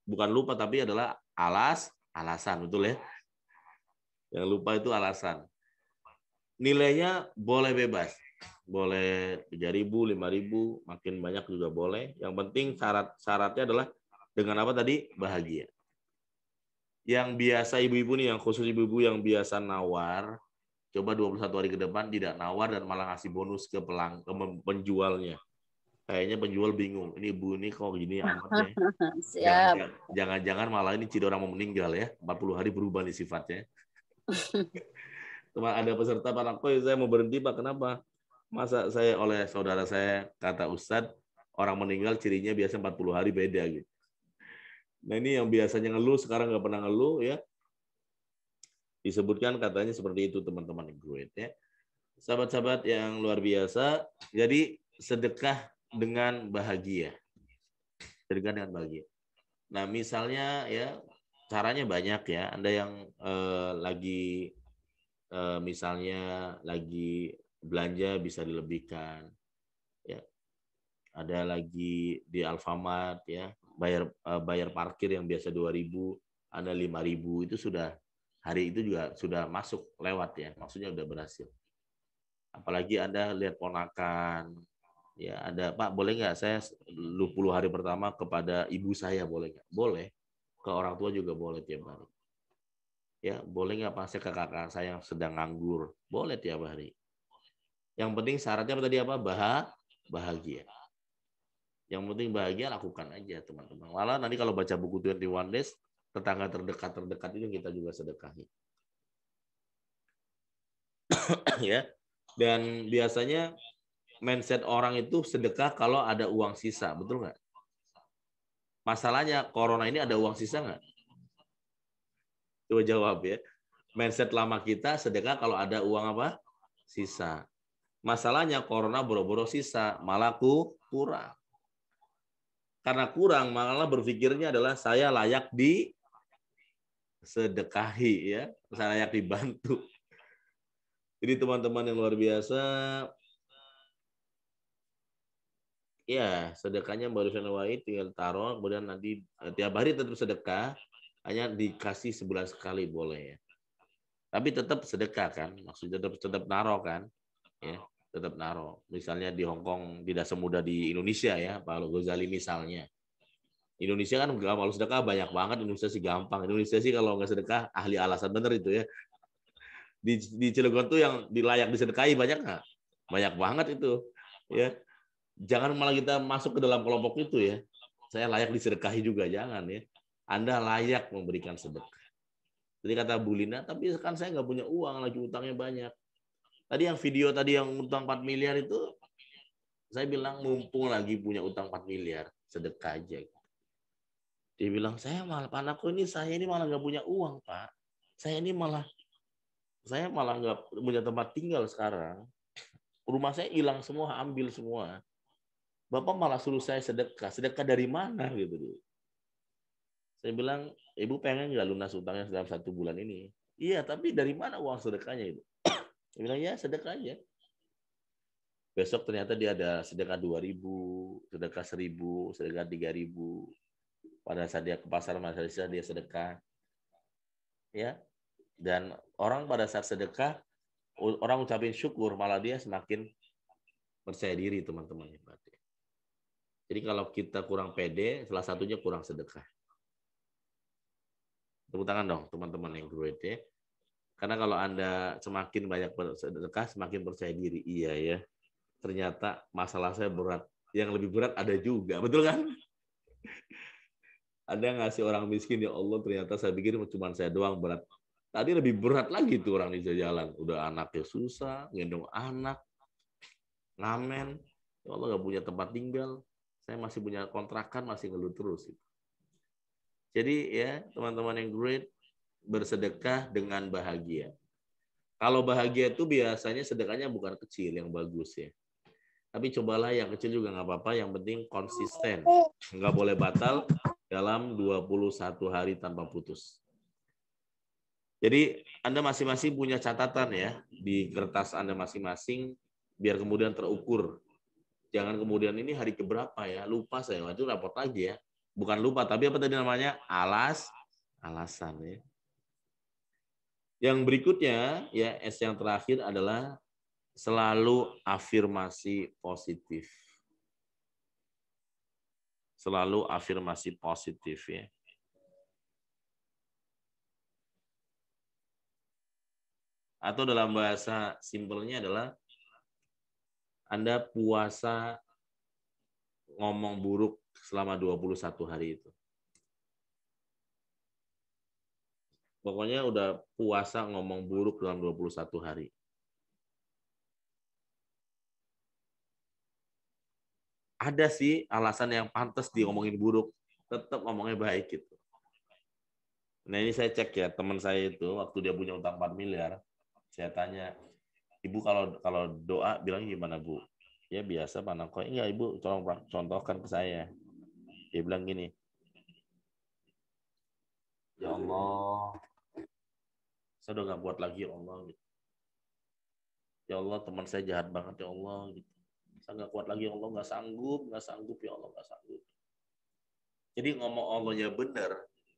Bukan lupa, tapi adalah alasan, betul ya? Yang lupa itu alasan. Nilainya boleh bebas. Boleh 3.000, 5.000, makin banyak juga boleh. Yang penting syaratnya adalah dengan apa tadi? Bahagia. Yang biasa ibu-ibu nih, yang khusus ibu-ibu yang biasa nawar, coba 21 hari ke depan tidak nawar dan malah ngasih bonus ke penjualnya. Kayaknya penjual bingung, ini ibu ini kok gini amat ya. Siap. Jangan-jangan malah ini ciri orang mau meninggal ya. 40 hari berubah nih sifatnya. Cuma ada peserta Pak Koy, saya mau berhenti Pak, kenapa? Masa saya oleh saudara saya kata Ustadz, orang meninggal cirinya biasa 40 hari beda gitu. Nah ini yang biasanya ngeluh sekarang nggak pernah ngeluh ya. Disebutkan katanya seperti itu teman-teman great ya. Sahabat-sahabat yang luar biasa, jadi sedekah dengan bahagia. Sedekah dengan bahagia. Nah misalnya ya caranya banyak ya. Anda yang lagi misalnya lagi belanja bisa dilebihkan. Ya. Ada lagi di Alfamart ya, bayar parkir yang biasa 2.000, ada 5.000 itu sudah hari itu juga sudah masuk lewat ya, maksudnya udah berhasil. Apalagi Anda lihat ponakan, ya ada Pak boleh nggak saya 20 hari pertama kepada ibu saya boleh nggak? Boleh. Ke orang tua juga boleh tiap hari. Ya boleh nggak Pak saya ke kakak saya yang sedang nganggur? Boleh tiap hari. Yang penting syaratnya tadi apa? Bahagia. Yang penting bahagia lakukan aja teman-teman. Malah nanti kalau baca buku 21 Days, tetangga terdekat itu kita juga sedekahi. Ya. Dan biasanya mindset orang itu sedekah kalau ada uang sisa, betul nggak? Masalahnya corona ini ada uang sisa nggak? Coba jawab ya. Mindset lama kita sedekah kalau ada uang apa? Sisa. Masalahnya corona boro-boro sisa, malah kurang. Karena kurang, malah berpikirnya adalah saya layak disedekahi ya, saya layak dibantu. Jadi teman-teman yang luar biasa, ya sedekahnya barusan wahid tinggal taruh, kemudian nanti tiap hari tetap sedekah, hanya dikasih sebulan sekali boleh ya. Tapi tetap sedekah kan, maksudnya tetap naruh kan, ya tetap naruh. Misalnya di Hong Kong tidak semudah di Indonesia ya, Pak Ghazali misalnya. Indonesia kan kalau sedekah banyak banget, Indonesia sih gampang. Indonesia sih kalau nggak sedekah ahli alasan bener itu ya. Di Cilegon tuh yang layak disedekahi banyak nggak? Banyak banget itu. Ya, jangan malah kita masuk ke dalam kelompok itu ya. saya layak disedekahi juga, jangan ya. Anda layak memberikan sedekah. Jadi kata Bu Lina, tapi kan saya nggak punya uang, lagi utangnya banyak. Tadi yang video tadi yang utang 4 miliar itu, saya bilang mumpung lagi punya utang 4 miliar, sedekah aja. Dia bilang, saya malah nggak punya uang, Pak. Saya malah nggak punya tempat tinggal sekarang. Rumah saya hilang semua, ambil semua. Bapak malah suruh saya sedekah. Sedekah dari mana gitu? Saya bilang, Ibu pengen nggak lunas utangnya dalam 1 bulan ini? Iya, tapi dari mana uang sedekahnya itu? Dia bilang, ya sedekah aja. Besok ternyata dia ada sedekah 2.000, sedekah 1.000, sedekah 3.000. Pada saat dia ke pasar, masa dia sedekah. Ya. Dan orang pada saat sedekah, orang ucapin syukur, malah dia semakin percaya diri, teman-teman. Jadi kalau kita kurang pede, salah satunya kurang sedekah. Tepuk tangan dong, teman-teman yang great ya. Karena kalau Anda semakin banyak sedekah, semakin percaya diri. Iya ya. Ternyata masalah saya berat. Yang lebih berat ada juga, betul kan? Anda ngasih orang miskin, ya Allah, ternyata saya pikir cuma saya doang berat. Tadi lebih berat lagi tuh orang di jalan. Udah anaknya susah, gendong anak, ngamen. Ya Allah, nggak punya tempat tinggal. Saya masih punya kontrakan, masih ngeluh terus. Jadi ya, teman-teman yang great, bersedekah dengan bahagia. Kalau bahagia itu biasanya sedekahnya bukan kecil, yang bagus ya. Tapi cobalah yang kecil juga nggak apa-apa, yang penting konsisten. Nggak boleh batal dalam 21 hari tanpa putus. Jadi Anda masing-masing punya catatan ya di kertas Anda masing-masing biar kemudian terukur. Jangan kemudian ini hari keberapa ya, lupa saya, itu rapot lagi ya. Bukan lupa, tapi apa tadi namanya? Alasan ya. Yang berikutnya ya, S yang terakhir adalah selalu afirmasi positif. Selalu afirmasi positif ya. Atau dalam bahasa simpelnya adalah Anda puasa ngomong buruk selama 21 hari itu. Pokoknya udah puasa ngomong buruk dalam 21 hari. Ada sih alasan yang pantas diomongin buruk, tetap ngomongnya baik gitu. Nah ini saya cek ya, teman saya itu waktu dia punya utang 4 miliar, saya tanya, Ibu kalau doa bilang gimana Bu? Ya biasa Pak Nako. Enggak Ibu, tolong contohkan ke saya. Dia bilang gini, ya Allah, saya udah nggak buat lagi ya Allah. Gitu. Ya Allah teman saya jahat banget ya Allah. Gitu. Saya nggak kuat lagi ya Allah, nggak sanggup ya Allah, nggak sanggup. Jadi ngomong Allahnya benar,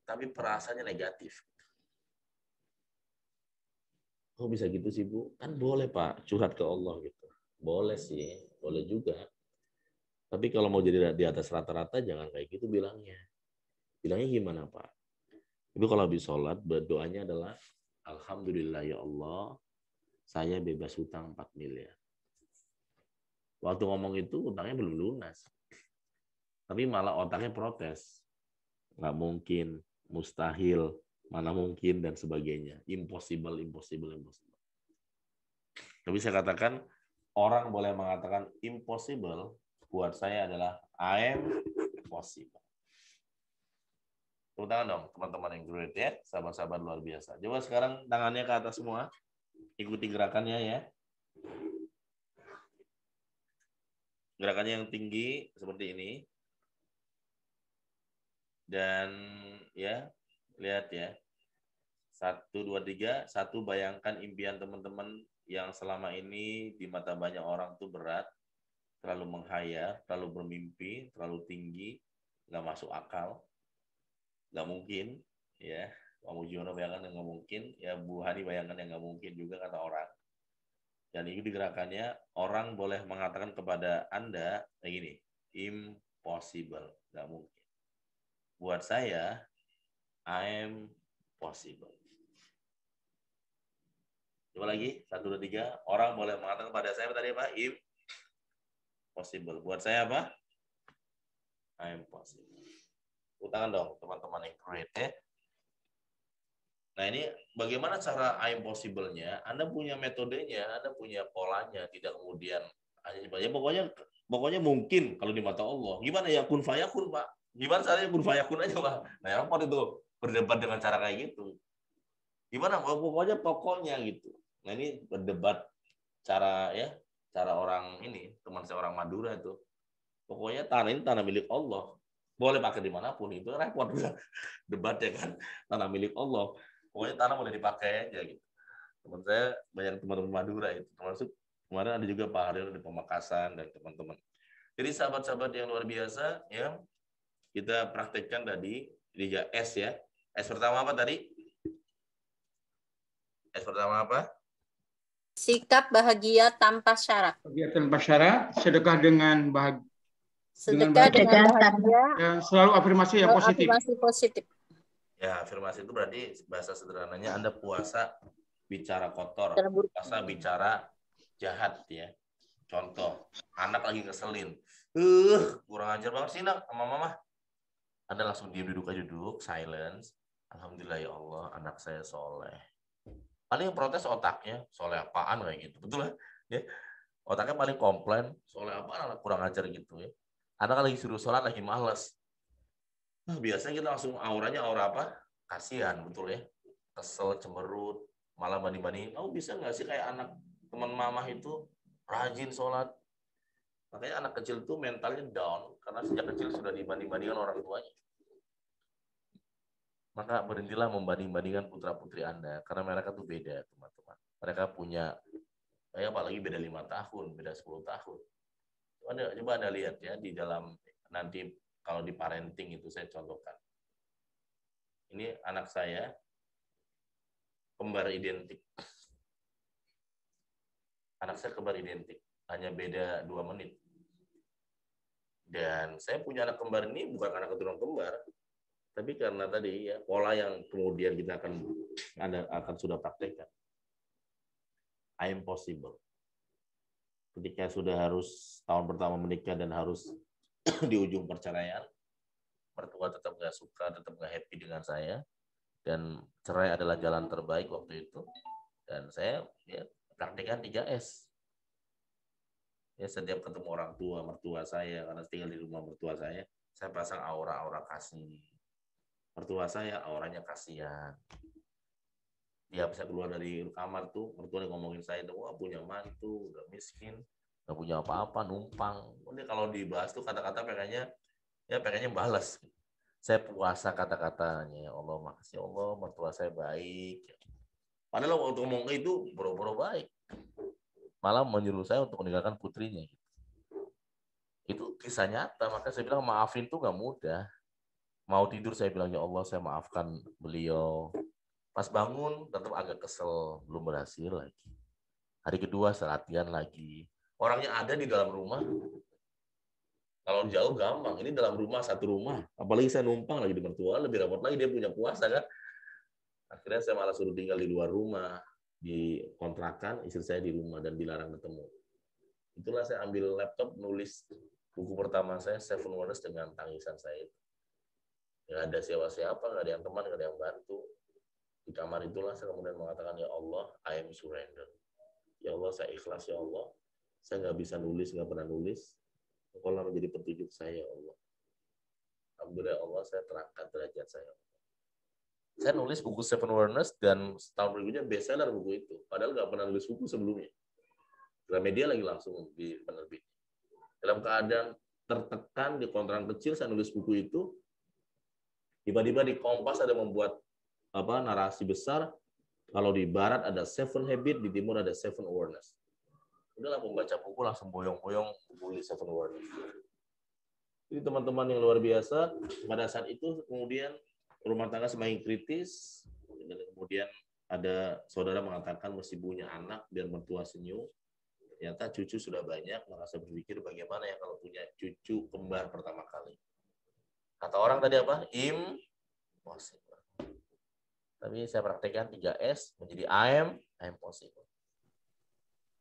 tapi perasaannya negatif. Kok bisa gitu sih Bu? Kan boleh Pak, curhat ke Allah gitu. Boleh sih, boleh juga. Tapi kalau mau jadi di atas rata-rata jangan kayak gitu bilangnya. Bilangnya gimana Pak? Ibu kalau habis sholat, berdoanya adalah Alhamdulillah ya Allah, saya bebas hutang 4 miliar. Waktu ngomong itu utangnya belum lunas. Tapi malah otaknya protes. Nggak mungkin, mustahil, mana mungkin, dan sebagainya. Impossible. Tapi saya katakan, orang boleh mengatakan impossible, buat saya adalah I am possible. Tepuk tangan dong, teman-teman yang great ya, sahabat-sahabat luar biasa. Coba sekarang tangannya ke atas semua, ikuti gerakannya ya. Gerakannya yang tinggi seperti ini. Dan ya, lihat ya. 1, 2, 3. 1, bayangkan impian teman-teman yang selama ini di mata banyak orang tuh berat, terlalu menghayal, terlalu bermimpi, terlalu tinggi, nggak masuk akal, nggak mungkin, ya. Pak Mujiono bayangkan yang nggak mungkin, ya Bu Hani bayangkan yang nggak mungkin juga kata orang. Dan ini gerakannya, orang boleh mengatakan kepada Anda kayak gini, impossible, nggak mungkin. Buat saya, I am possible. Coba lagi, 1, 2, 3. Orang boleh mengatakan kepada saya tadi apa? Impossible. Buat saya apa? I am possible. Tepuk tangan dong teman-teman yang great ya. Nah ini bagaimana cara I am possible-nya? Anda punya metodenya, Anda punya polanya, tidak kemudian ya pokoknya mungkin kalau di mata Allah. Gimana ya kun fayakun Pak? Gimana caranya kun fayakun aja Pak? Nah yang apa itu berdebat dengan cara kayak gitu? Gimana? Pokoknya gitu. Nah ini berdebat cara orang ini teman saya orang Madura itu. Pokoknya tanah ini tanah milik Allah. Boleh pakai dimanapun itu repot debatnya kan tanah milik Allah. Pokoknya tanah boleh dipakai aja gitu. Teman saya banyak teman-teman Madura itu, termasuk kemarin ada juga Pak Haril di Pamekasan dan teman-teman. Jadi sahabat-sahabat yang luar biasa ya, kita praktekkan tadi 3S ya. S pertama apa tadi? S pertama apa? Sikap bahagia tanpa syarat. Bahagia tanpa syarat, sedekah dengan bahagia. Sedekah dengan bahagia. Dan selalu afirmasi yang positif. Afirmasi positif. Ya, afirmasi itu berarti bahasa sederhananya Anda puasa bicara kotor, puasa bicara jahat ya. Contoh, anak lagi ngeselin. Kurang ajar banget sih nak sama mama. Anda langsung diam, duduk, silence. Alhamdulillah ya Allah, anak saya soleh. Paling protes otaknya, soleh apaan kayak gitu. Betul ya? Otaknya paling komplain, soleh apaan anak kurang ajar gitu ya. Anak lagi suruh sholat, lagi males. Nah, biasanya kita langsung auranya aura apa? Kasihan, betul ya. Kesel, cemberut, malah banding-bandingin. Oh bisa nggak sih kayak anak teman mamah itu rajin sholat. Makanya anak kecil itu mentalnya down karena sejak kecil sudah dibanding-bandingkan orang tuanya. Maka berhentilah membanding-bandingkan putra-putri Anda karena mereka tuh beda, teman-teman. Mereka punya apalagi beda 5 tahun, beda 10 tahun. Coba Anda lihat ya di dalam nanti kalau di parenting itu saya contohkan. Ini anak saya kembar identik. Anak saya kembar identik, hanya beda 2 menit. Dan saya punya anak kembar ini bukan anak keturunan kembar, tapi karena tadi ya pola yang kemudian kita akan sudah praktekkan. I am possible. Ketika sudah harus tahun pertama menikah dan harus di ujung perceraian, mertua tetap nggak suka, tetap nggak happy dengan saya, dan cerai adalah jalan terbaik waktu itu. Dan saya praktekkan 3S. Ya, setiap ketemu orang tua, mertua saya, karena tinggal di rumah mertua saya pasang aura-aura kasih. Mertua saya auranya kasihan. Dia bisa keluar dari kamar tuh, mertua ngomongin saya tuh, wah punya mantu, udah miskin, nggak punya apa-apa, numpang. Dia kalau dibahas tuh kata-kata pengennya balas. Saya puasa kata-katanya, ya Allah makasih Allah, mertua saya baik. Padahal waktu ngomong itu boro-boro baik. Malah menyuruh saya untuk meninggalkan putrinya. Itu kisah nyata, maka saya bilang maafin tuh nggak mudah. Mau tidur saya bilang, ya Allah saya maafkan beliau. Pas bangun tetap agak kesel, belum berhasil lagi. Hari kedua saya latihan lagi. Orangnya ada di dalam rumah. Kalau jauh gampang, ini dalam rumah, satu rumah. Apalagi saya numpang lagi di mertua, lebih repot lagi dia punya puasa kan. Akhirnya saya malah suruh tinggal di luar rumah, di kontrakan, istri saya di rumah dan dilarang ketemu. Itulah saya ambil laptop, nulis buku pertama saya, Seven Wonders dengan tangisan saya. Nggak ada siapa-siapa, nggak ada yang teman, nggak ada yang bantu. Di kamar itulah saya kemudian mengatakan, ya Allah, I am surrender. Ya Allah, saya ikhlas ya Allah. Saya nggak bisa nulis, nggak pernah nulis. Engkaulah menjadi petunjuk saya ya Allah. Alhamdulillah Allah, saya terangkat derajat saya. Saya nulis buku Seven Wonders dan setahun berikutnya bestseller buku itu. Padahal nggak pernah nulis buku sebelumnya. Gramedia lagi langsung di penerbit. Dalam keadaan tertekan di kontrakan kecil, saya nulis buku itu. Tiba-tiba di Kompas ada membuat narasi besar. Kalau di barat ada 7 habit, di timur ada 7 awareness. Udahlah membaca buku langsung boyong-boyong tulis 7 awareness. Jadi teman-teman yang luar biasa, pada saat itu kemudian rumah tangga semakin kritis, dan kemudian ada saudara mengatakan mesti punya anak biar mertua senyum. Ternyata cucu sudah banyak, maka saya berpikir bagaimana ya kalau punya cucu kembar pertama kali. Kata orang tadi apa? Impossible. Tapi saya praktekkan 3S menjadi I am possible.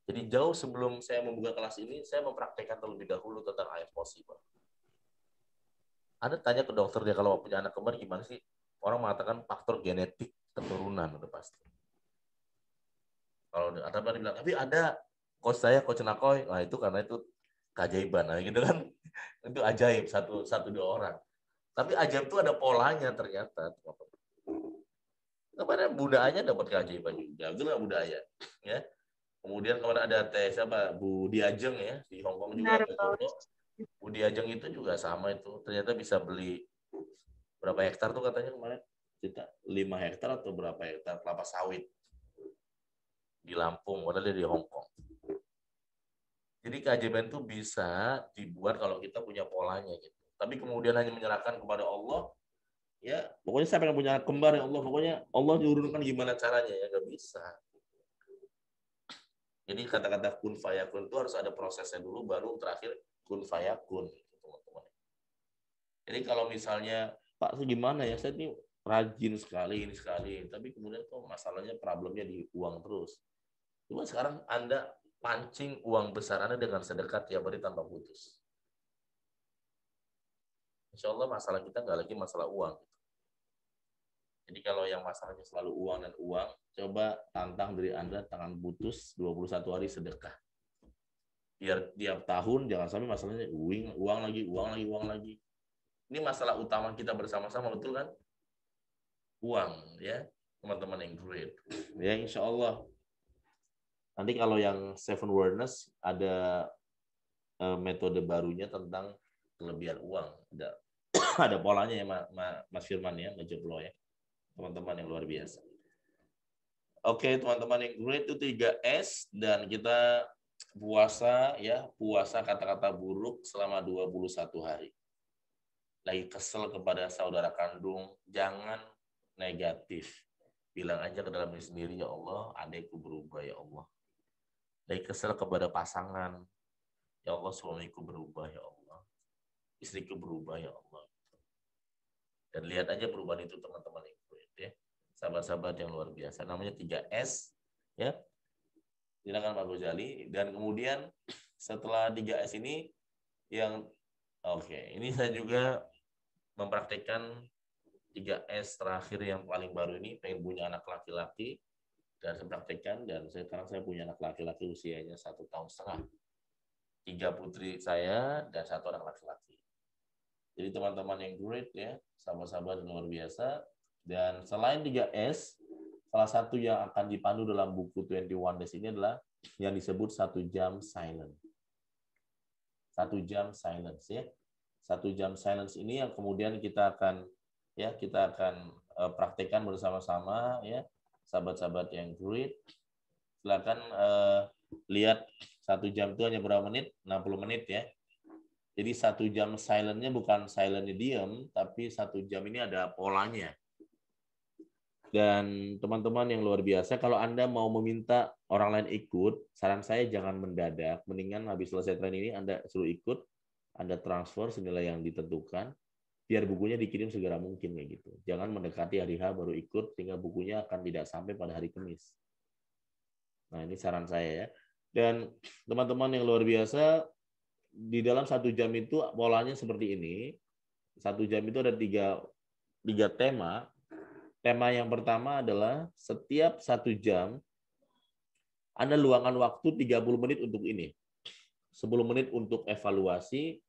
Jadi jauh sebelum saya membuka kelas ini, saya mempraktekkan terlebih dahulu tentang I am possible. Anda tanya ke dokter dia kalau punya anak kembar gimana sih? Orang mengatakan faktor genetik keturunan udah pasti. Kalau ada bilang, tapi ada coach Nakoy, nah itu karena itu keajaiban, nah gitu kan. Itu ajaib satu dua orang. Tapi ajaib itu ada polanya ternyata. Kepada budayanya dapat keajaiban juga, itu nggak budaya, ya. Kemudian kemarin ada Bu Diajeng ya di Hong Kong juga, Bu Diajeng itu juga sama itu, ternyata bisa beli berapa hektar tuh katanya kemarin, 5 hektar atau berapa hektar kelapa sawit di Lampung, padahal dia di Hong Kong. Jadi keajaiban itu bisa dibuat kalau kita punya polanya gitu. Tapi kemudian hanya menyerahkan kepada Allah, ya pokoknya saya pengen punya anak kembar ya Allah, pokoknya Allah diurunkan gimana caranya ya, nggak bisa. Jadi kata-kata kun fayakun itu harus ada prosesnya dulu, baru terakhir kun fayakun, teman-teman. Jadi kalau misalnya Pak gimana ya, saya ini rajin sekali ini sekali, tapi kemudian kok masalahnya problemnya di uang terus. Cuma sekarang Anda pancing uang besar Anda dengan sedekah tiap hari tanpa putus. Insya Allah masalah kita nggak lagi masalah uang. Jadi kalau yang masalahnya selalu uang dan uang, coba tantang diri Anda tangan putus 21 hari sedekah. Biar tiap tahun jangan sampai masalahnya uang lagi. Ini masalah utama kita bersama-sama, betul kan? Uang, ya, teman-teman yang great. Ya, insya Allah. Nanti kalau yang Seven Wonders ada metode barunya tentang kelebihan uang. Ada polanya ya, Mas Firman ya, Mas Jeblo ya. Teman-teman yang luar biasa. Oke, teman-teman yang great itu 3S dan kita puasa ya, puasa kata-kata buruk selama 21 hari. Lagi kesel kepada saudara kandung, jangan negatif. Bilang aja ke dalam diri sendiri, ya Allah, adekku berubah ya Allah. Lagi kesel kepada pasangan, ya Allah, suamiku berubah ya Allah. Istriku berubah ya Allah. Dan lihat aja perubahan itu teman-teman yang great ya. Sahabat-sahabat yang luar biasa. Namanya 3S ya. Silakan Pak Gozali. Dan kemudian setelah 3S ini yang ini saya juga mempraktikkan 3S terakhir yang paling baru ini, pengen punya anak laki-laki dan saya praktikkan, dan sekarang saya punya anak laki-laki usianya 1,5 tahun. 3 putri saya dan 1 anak laki-laki. Jadi teman-teman yang great ya, sahabat-sahabat yang luar biasa. Dan selain 3S, salah satu yang akan dipandu dalam buku 21 Days ini adalah yang disebut 1 jam silence. 1 jam silence ya. 1 jam silence ini yang kemudian kita akan praktekkan bersama-sama ya, sahabat-sahabat yang great. Silakan lihat 1 jam itu hanya berapa menit? 60 menit ya. Jadi 1 jam silent-nya bukan silent-nya diam, tapi 1 jam ini ada polanya. Dan teman-teman yang luar biasa, kalau Anda mau meminta orang lain ikut, saran saya jangan mendadak. Mendingan habis selesai training ini Anda suruh ikut, Anda transfer senilai yang ditentukan, biar bukunya dikirim segera mungkin kayak gitu. Jangan mendekati hari H baru ikut, sehingga bukunya akan tidak sampai pada hari Kamis. Nah ini saran saya ya. Dan teman-teman yang luar biasa, di dalam 1 jam itu polanya seperti ini. 1 jam itu ada tiga tema. Tema yang pertama adalah setiap 1 jam Anda luangkan waktu 30 menit untuk ini. 10 menit untuk evaluasi,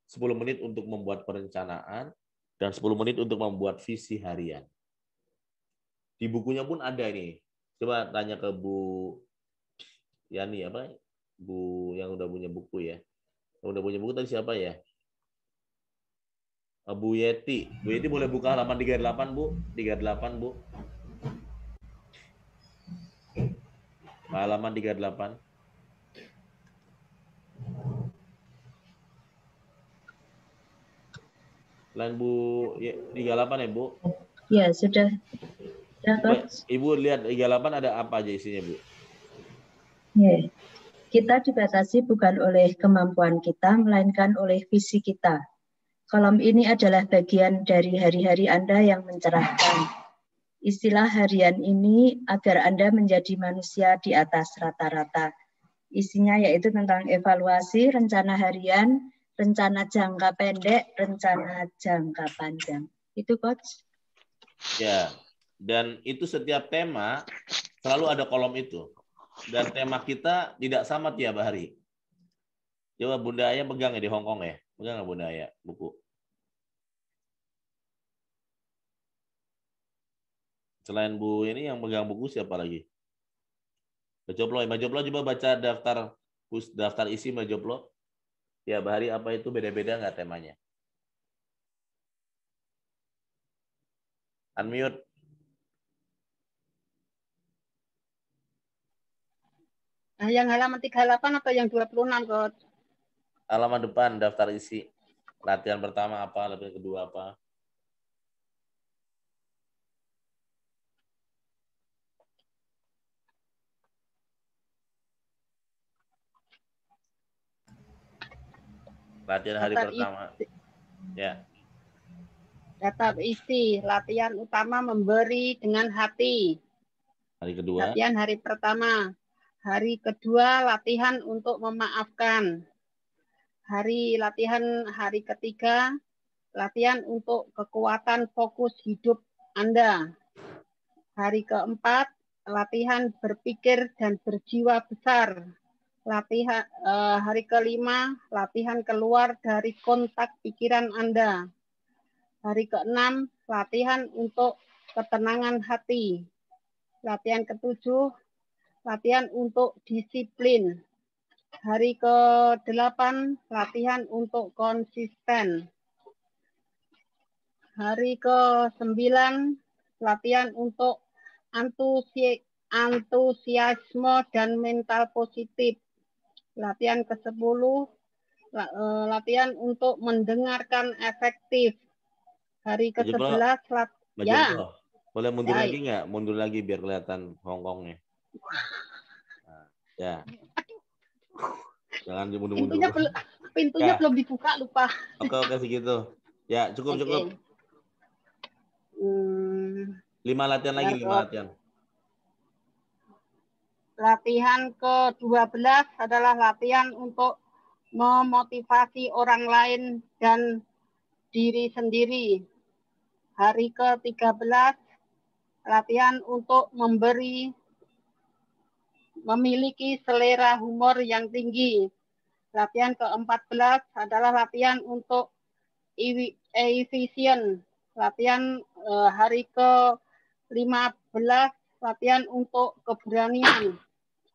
10 menit untuk membuat perencanaan, dan 10 menit untuk membuat visi harian. Di bukunya pun ada ini. Coba tanya ke Bu Yani Bu yang udah punya buku ya. Udah punya buku tadi siapa ya? Bu Yeti. Bu Yeti boleh buka halaman 38, Bu. 38, Bu. Halaman 38. Lain Bu 38 ya, Bu? Ya, sudah. Ibu lihat 38 ada apa aja isinya, Bu? Ya. Kita dibatasi bukan oleh kemampuan kita, melainkan oleh visi kita. Kolom ini adalah bagian dari hari-hari Anda yang mencerahkan. Istilah harian ini agar Anda menjadi manusia di atas rata-rata. Isinya yaitu tentang evaluasi, rencana harian, rencana jangka pendek, rencana jangka panjang. Itu Coach. Ya, dan itu setiap tema selalu ada kolom itu. Dan tema kita tidak sama tiap hari. Coba Bunda Aya pegang ya di Hong Kong ya? Pegang nggak Bunda Aya buku? Selain Bu ini yang pegang buku siapa lagi? Mbak Joplo coba baca daftar isi Mbak Joplo. Tiap hari apa itu beda-beda nggak temanya? Unmute. Yang halaman 38 atau yang 26, Coach? Halaman depan daftar isi. Latihan pertama apa, latihan kedua apa? Latihan hari Daftar pertama. isi. Ya. Daftar isi. Latihan utama memberi dengan hati. Hari kedua. Latihan hari pertama. Hari kedua latihan untuk memaafkan. Latihan hari ketiga, latihan untuk kekuatan fokus hidup Anda. Hari keempat, latihan berpikir dan berjiwa besar. Hari kelima, latihan keluar dari kontak pikiran Anda. Hari keenam, latihan untuk ketenangan hati. Latihan ketujuh, latihan untuk disiplin. Hari ke-8, latihan untuk konsisten. Hari ke-9, latihan untuk antusiasme dan mental positif. Latihan ke-10, latihan untuk mendengarkan efektif. Hari ke-11, ya. Boleh mundur lagi nggak? Mundur lagi biar kelihatan Hongkongnya. Nah, ya. Jangan mundur-mundur. Pintunya belum dibuka, lupa. Oke, segitu. Ya, cukup. 5 latihan lagi, 5 latihan. Latihan ke-12 adalah latihan untuk memotivasi orang lain dan diri sendiri. Hari ke-13, latihan untuk memiliki selera humor yang tinggi. Latihan ke-14 adalah latihan untuk efisien. Latihan hari ke-15, latihan untuk keberanian.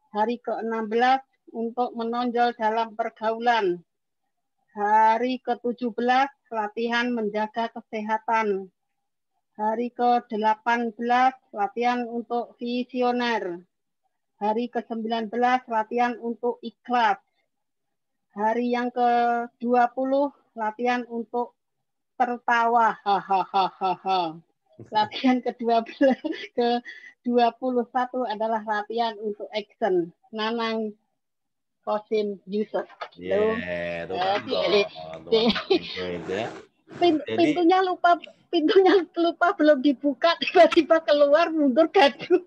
Hari ke-16 untuk menonjol dalam pergaulan. Hari ke-17, latihan menjaga kesehatan. Hari ke-18, latihan untuk visioner. Hari ke-19, latihan untuk ikhlas. Hari yang ke-20, latihan untuk tertawa. Hahaha. Latihan ke-21 adalah latihan untuk action. Nanang Kosim Yusuf. Pintunya lupa belum dibuka, tiba-tiba keluar mundur gaduh.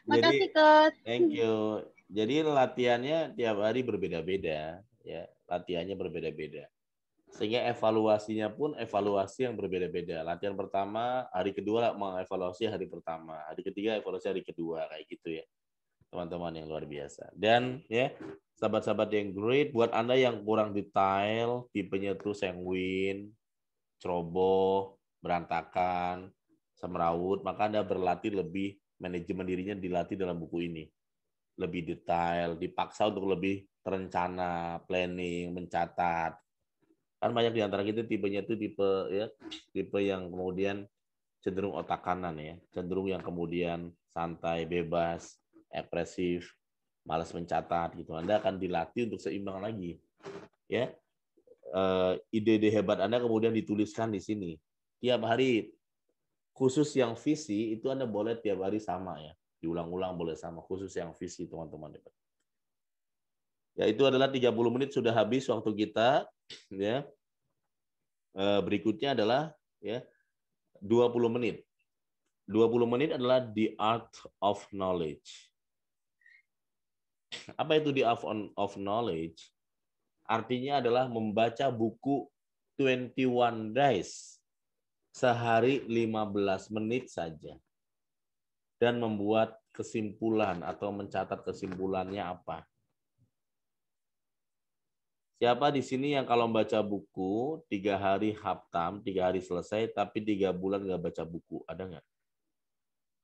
Makasih, Coach. Thank you. Jadi latihannya tiap hari berbeda-beda, ya. Latihannya berbeda-beda. Sehingga evaluasinya pun evaluasi yang berbeda-beda. Latihan pertama, hari kedua mengevaluasi hari pertama, hari ketiga evaluasi hari kedua, kayak gitu ya. Teman-teman yang luar biasa. Dan ya, sahabat-sahabat yang great, buat Anda yang kurang detail, tipenya tuh sanguin, ceroboh, berantakan, semrawut, maka Anda berlatih lebih, manajemen dirinya dilatih dalam buku ini. Lebih detail, dipaksa untuk lebih terencana, planning, mencatat. Kan banyak di antara kita tipenya itu tipe yang kemudian cenderung otak kanan ya, cenderung yang kemudian santai, bebas, ekspresif, malas mencatat gitu. Anda akan dilatih untuk seimbang lagi. Ya. Ide-ide hebat Anda kemudian dituliskan di sini. Tiap hari, khusus yang visi itu Anda boleh tiap hari sama ya. Diulang-ulang boleh sama, khusus yang visi teman-teman. Ya, itu adalah 30 menit sudah habis waktu kita. Ya. Berikutnya adalah ya 20 menit. 20 menit adalah the art of knowledge. Apa itu the art of knowledge? Artinya adalah membaca buku 21 days. Sehari 15 menit saja. Dan membuat kesimpulan atau mencatat kesimpulannya apa. Siapa di sini yang kalau baca buku 3 hari haftam, 3 hari selesai, tapi 3 bulan nggak baca buku? Ada nggak?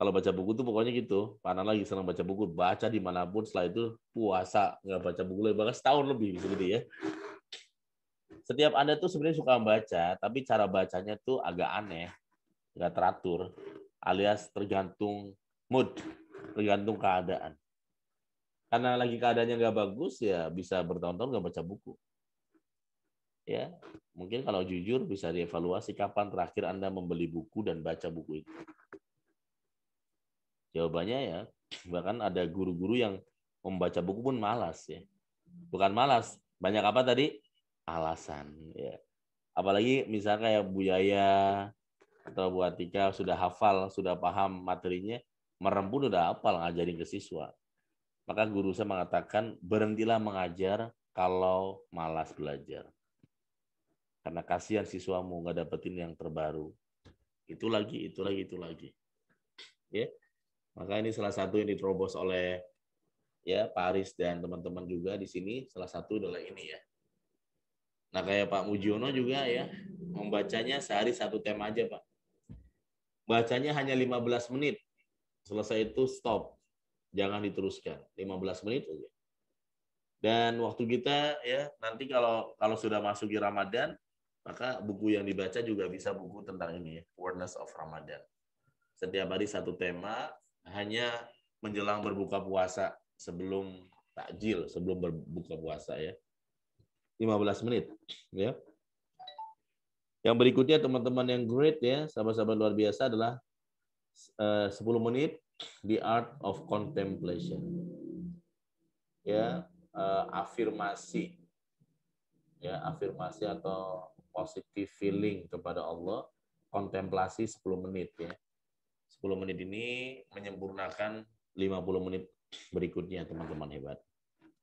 Kalau baca buku tuh pokoknya gitu. Karena lagi senang baca buku, baca dimanapun. Setelah itu puasa nggak baca buku lagi, bahkan setahun lebih gitu ya. Setiap Anda tuh sebenarnya suka membaca, tapi cara bacanya tuh agak aneh, nggak teratur, alias tergantung mood, tergantung keadaan. Karena lagi keadaannya nggak bagus, ya bisa bertahun-tahun nggak baca buku. Ya, mungkin kalau jujur bisa dievaluasi kapan terakhir Anda membeli buku dan baca buku itu. Jawabannya ya, bahkan ada guru-guru yang membaca buku pun malas ya. Bukan malas, banyak apa tadi? Alasan ya. Apalagi misalnya kayak Bu Yaya atau Bu Atika sudah hafal, sudah paham materinya, merem pun udah hafal ngajarin ke siswa. Maka guru saya mengatakan berhentilah mengajar kalau malas belajar. Karena kasihan siswamu nggak dapetin yang terbaru. Itu lagi. Ya. Maka ini salah satu yang diterobos oleh ya Pak Aris dan teman-teman juga di sini. Salah satu adalah ini ya. Nah kayak Pak Mujiono juga ya, membacanya sehari 1 tema aja Pak. Bacanya hanya 15 menit. Selesai itu stop. Jangan diteruskan. 15 menit aja. Dan waktu kita ya nanti kalau sudah masuki Ramadan, maka buku yang dibaca juga bisa buku tentang ini ya, Awareness of Ramadan. Setiap hari 1 tema, hanya menjelang berbuka puasa sebelum takjil, sebelum berbuka puasa ya. 15 menit ya. Yang berikutnya teman-teman yang great ya, sahabat-sahabat luar biasa adalah 10 menit The Art of Contemplation. Ya, afirmasi. Ya, afirmasi atau positive feeling kepada Allah, kontemplasi 10 menit ya. 10 menit ini menyempurnakan 50 menit berikutnya teman-teman hebat.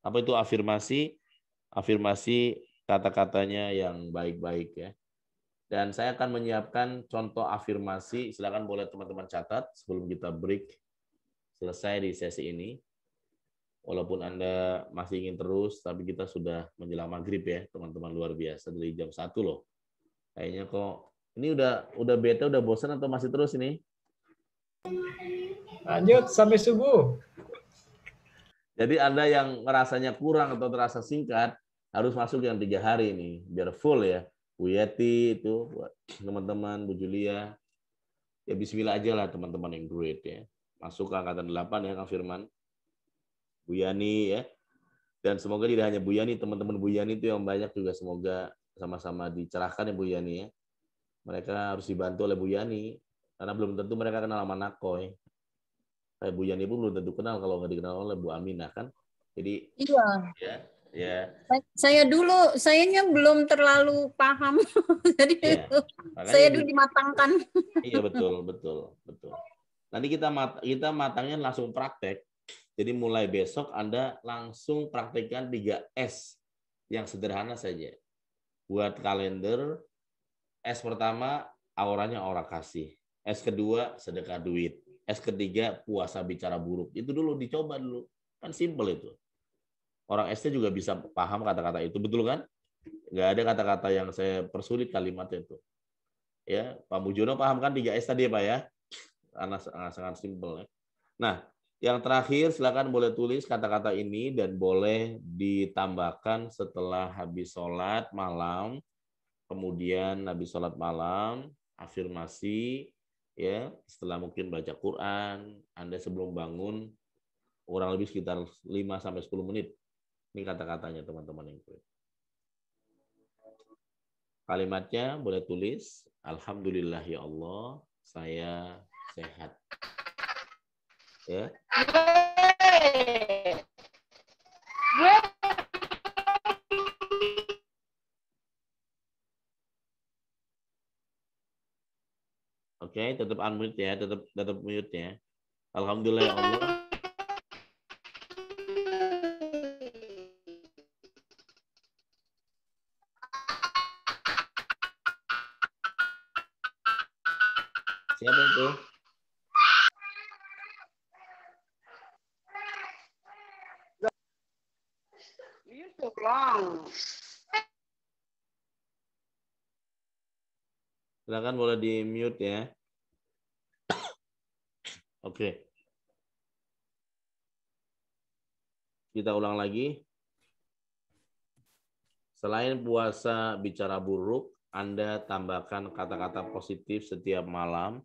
Apa itu afirmasi? Afirmasi kata-katanya yang baik-baik ya. Dan saya akan menyiapkan contoh afirmasi, silakan boleh teman-teman catat sebelum kita break selesai di sesi ini. Walaupun Anda masih ingin terus, tapi kita sudah menjelang maghrib ya, teman-teman luar biasa dari jam 1 loh. Kayaknya kok ini udah bete, udah bosan atau masih terus ini? Lanjut sampai subuh. Jadi Anda yang ngerasanya kurang atau terasa singkat, harus masuk yang 3 hari ini, biar full ya. Bu Yeti itu, buat teman-teman, Bu Julia. Ya bismillah aja lah teman-teman yang great ya. Masuk ke angkatan 8 ya Kang Firman. Bu Yani ya. Dan semoga tidak hanya Bu Yani, teman-teman Bu Yani itu yang banyak juga semoga sama-sama dicerahkan ya Bu Yani ya. Mereka harus dibantu oleh Bu Yani. Karena belum tentu mereka kenal sama Nakoy. Kayak Bu Yani pun belum tentu kenal kalau nggak dikenal oleh Bu Aminah kan. Jadi iya. Ya. Sayanya belum terlalu paham. Jadi Ya. saya dulu dimatangkan. Iya betul. Nanti kita matangnya langsung praktek. Jadi mulai besok Anda langsung praktekkan 3S yang sederhana saja. Buat kalender, S pertama auranya aura kasih. S kedua sedekah duit. S ketiga puasa bicara buruk. Itu dulu dicoba dulu. Kan simple itu. Orang SD juga bisa paham kata-kata itu, betul kan? Nggak ada kata-kata yang saya persulit kalimatnya itu. Ya, Pak Mujono paham kan 3S tadi ya Pak ya? Karena sangat simpel ya. Nah, yang terakhir silakan boleh tulis kata-kata ini dan boleh ditambahkan setelah habis sholat malam, kemudian habis sholat malam, afirmasi, ya setelah mungkin baca Quran, Anda sebelum bangun, kurang lebih sekitar 5-10 menit. Ini kata-katanya teman-teman yang kulit. Kalimatnya boleh tulis, Alhamdulillah ya Allah, saya sehat. Ya. Oke, tetap unmute ya, tetap mute ya. Alhamdulillah ya Allah. Siapa itu? Silakan boleh di mute ya. Oke. Kita ulang lagi. Selain puasa bicara buruk, Anda tambahkan kata-kata positif setiap malam.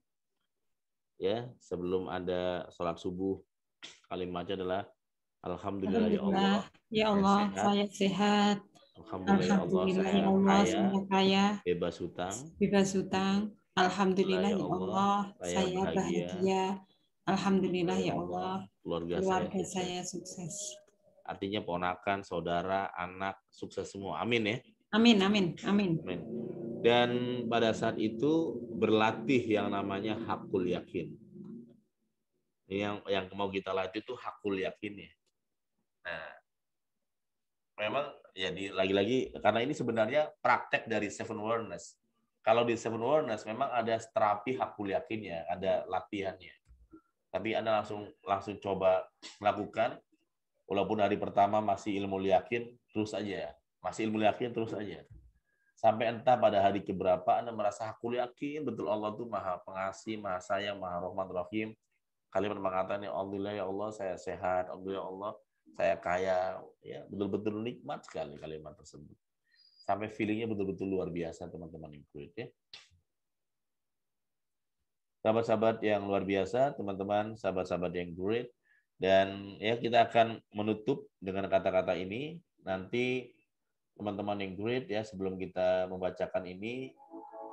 Ya, sebelum ada sholat subuh, kalimatnya adalah Alhamdulillah ya Allah. Ya Allah, saya sehat. Alhamdulillah ya Allah, saya kaya, bebas hutang. Alhamdulillah ya Allah, saya bahagia. Alhamdulillah ya Allah, keluarga saya sukses. Artinya ponakan, saudara, anak, sukses semua. Amin ya. Amin, amin, amin. Amin. Dan pada saat itu berlatih yang namanya hakul yakin. Yang mau kita latih itu hakul yakin ya. Nah, memang jadi lagi-lagi karena ini sebenarnya praktek dari Seven Awareness. Kalau di Seven Awareness memang ada terapi hakul yakinnya, ada latihannya. Tapi Anda langsung coba lakukan. Walaupun hari pertama masih ilmu yakin, terus aja ya. Masih ilmu yakin, terus aja. Sampai entah pada hari keberapa Anda merasa hakul yakin, betul Allah itu maha pengasih, maha sayang, maha rahman rahim. Kalimat mengatakan, Alhamdulillah ya Allah, saya sehat. Alhamdulillah ya Allah, saya kaya. Ya, betul-betul nikmat sekali kalimat tersebut. Sampai feelingnya betul-betul luar biasa, teman-teman yang kuat ya. Sahabat-sahabat yang luar biasa, teman-teman, sahabat-sahabat yang great. Dan ya kita akan menutup dengan kata-kata ini. Nanti teman-teman yang great ya, sebelum kita membacakan ini,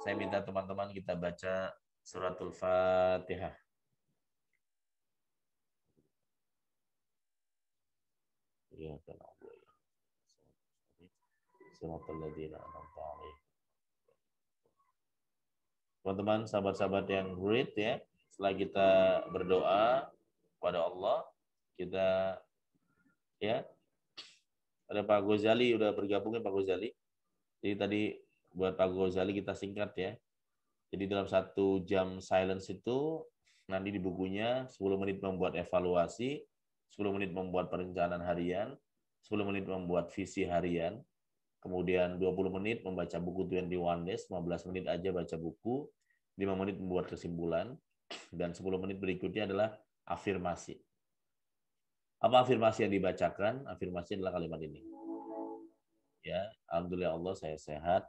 saya minta teman-teman kita baca suratul Fatihah. Ya, teman-teman, sahabat-sahabat yang great ya, setelah kita berdoa kepada Allah, kita ya ada Pak Ghazali udah bergabung ya Pak Ghazali. Jadi tadi buat Pak Ghazali kita singkat ya. Jadi dalam 1 jam silence itu nanti di bukunya 10 menit membuat evaluasi, 10 menit membuat perencanaan harian, 10 menit membuat visi harian, kemudian 20 menit membaca buku 21 Days, 15 menit aja baca buku, 5 menit membuat kesimpulan, dan 10 menit berikutnya adalah afirmasi. Apa afirmasi yang dibacakan? Afirmasi adalah kalimat ini. Ya, Alhamdulillah Allah saya sehat,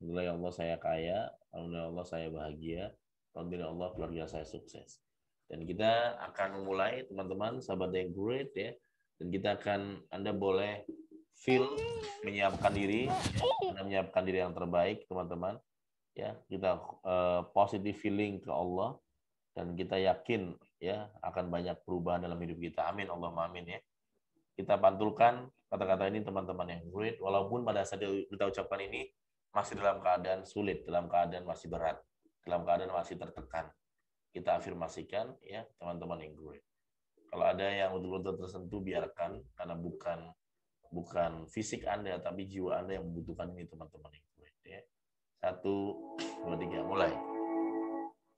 Alhamdulillah Allah saya kaya, Alhamdulillah Allah saya bahagia, Alhamdulillah Allah keluarga saya sukses. Dan kita akan memulai teman-teman, sahabat yang great ya. Dan kita akan, Anda boleh feel menyiapkan diri, Anda menyiapkan diri yang terbaik teman-teman. Ya, kita positive feeling ke Allah. Dan kita yakin ya akan banyak perubahan dalam hidup kita. Amin, Allahumma amin ya. Kita pantulkan kata-kata ini teman-teman yang great. Walaupun pada saat kita ucapkan ini masih dalam keadaan sulit, dalam keadaan masih berat, dalam keadaan masih tertekan. Kita afirmasikan ya teman-teman yang great. Kalau ada yang betul-betul tersentuh biarkan, karena bukan fisik Anda tapi jiwa Anda yang membutuhkan ini teman-teman yang great ya. 1, 2, 3 mulai.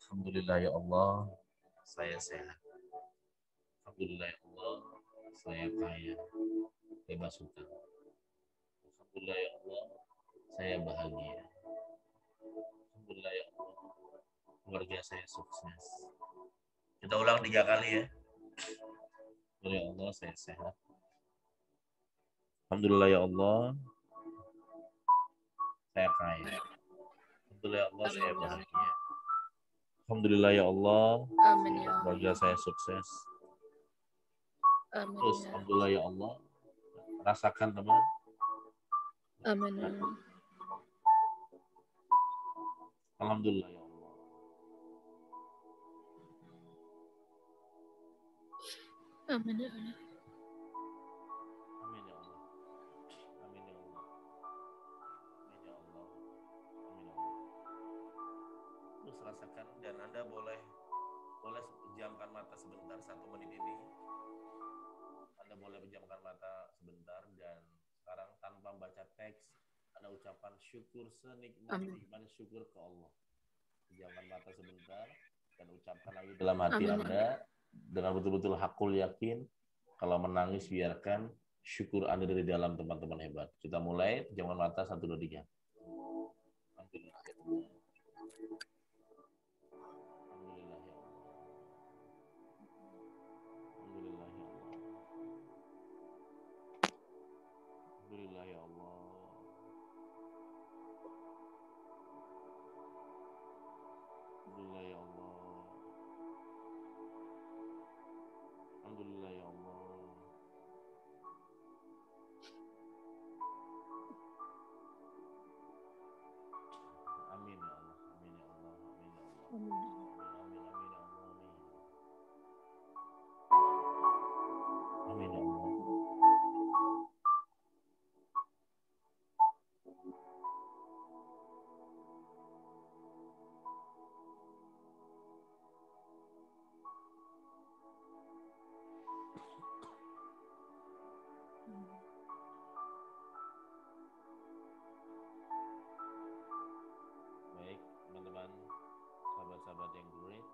Alhamdulillah ya Allah, saya sehat. Alhamdulillah ya Allah, saya kaya, bebas hutang. Alhamdulillah ya Allah, saya bahagia. Alhamdulillah ya Allah, keluarga saya sukses. Kita ulang 3 kali ya. Alhamdulillah ya Allah, saya sehat. Alhamdulillah ya Allah, saya kaya. Alhamdulillah ya Allah, saya bahagia. Alhamdulillah ya Allah, keluarga saya sukses. Terus, alhamdulillah ya Allah, rasakan teman. Amin. Alhamdulillah ya Allah. Amin ya Allah. Amin ya Allah. Amin ya Allah. Amin ya Allah. Amin ya Allah. Terus rasakan dan Anda boleh pejamkan mata sebentar 1 menit ini. Anda boleh pejamkan mata sebentar dan sekarang tanpa baca teks Anda ucapkan syukur senikmat-nikmatnya syukur ke Allah. Pejamkan mata sebentar dan ucapkan lagi dalam hati Anda dengan betul-betul hakul yakin. Kalau menangis biarkan, syukur Anda dari dalam, teman-teman hebat. Kita mulai, pejamkan mata 1 2 3. Alhamdulillah ya Allah. Alhamdulillah ya Allah. Alhamdulillah ya Allah. Amin ya Allah. Amin ya Allah. Amin ya Allah. Amin ya Allah. Amin ya Allah. Baik, teman-teman, sahabat-sahabat yang great,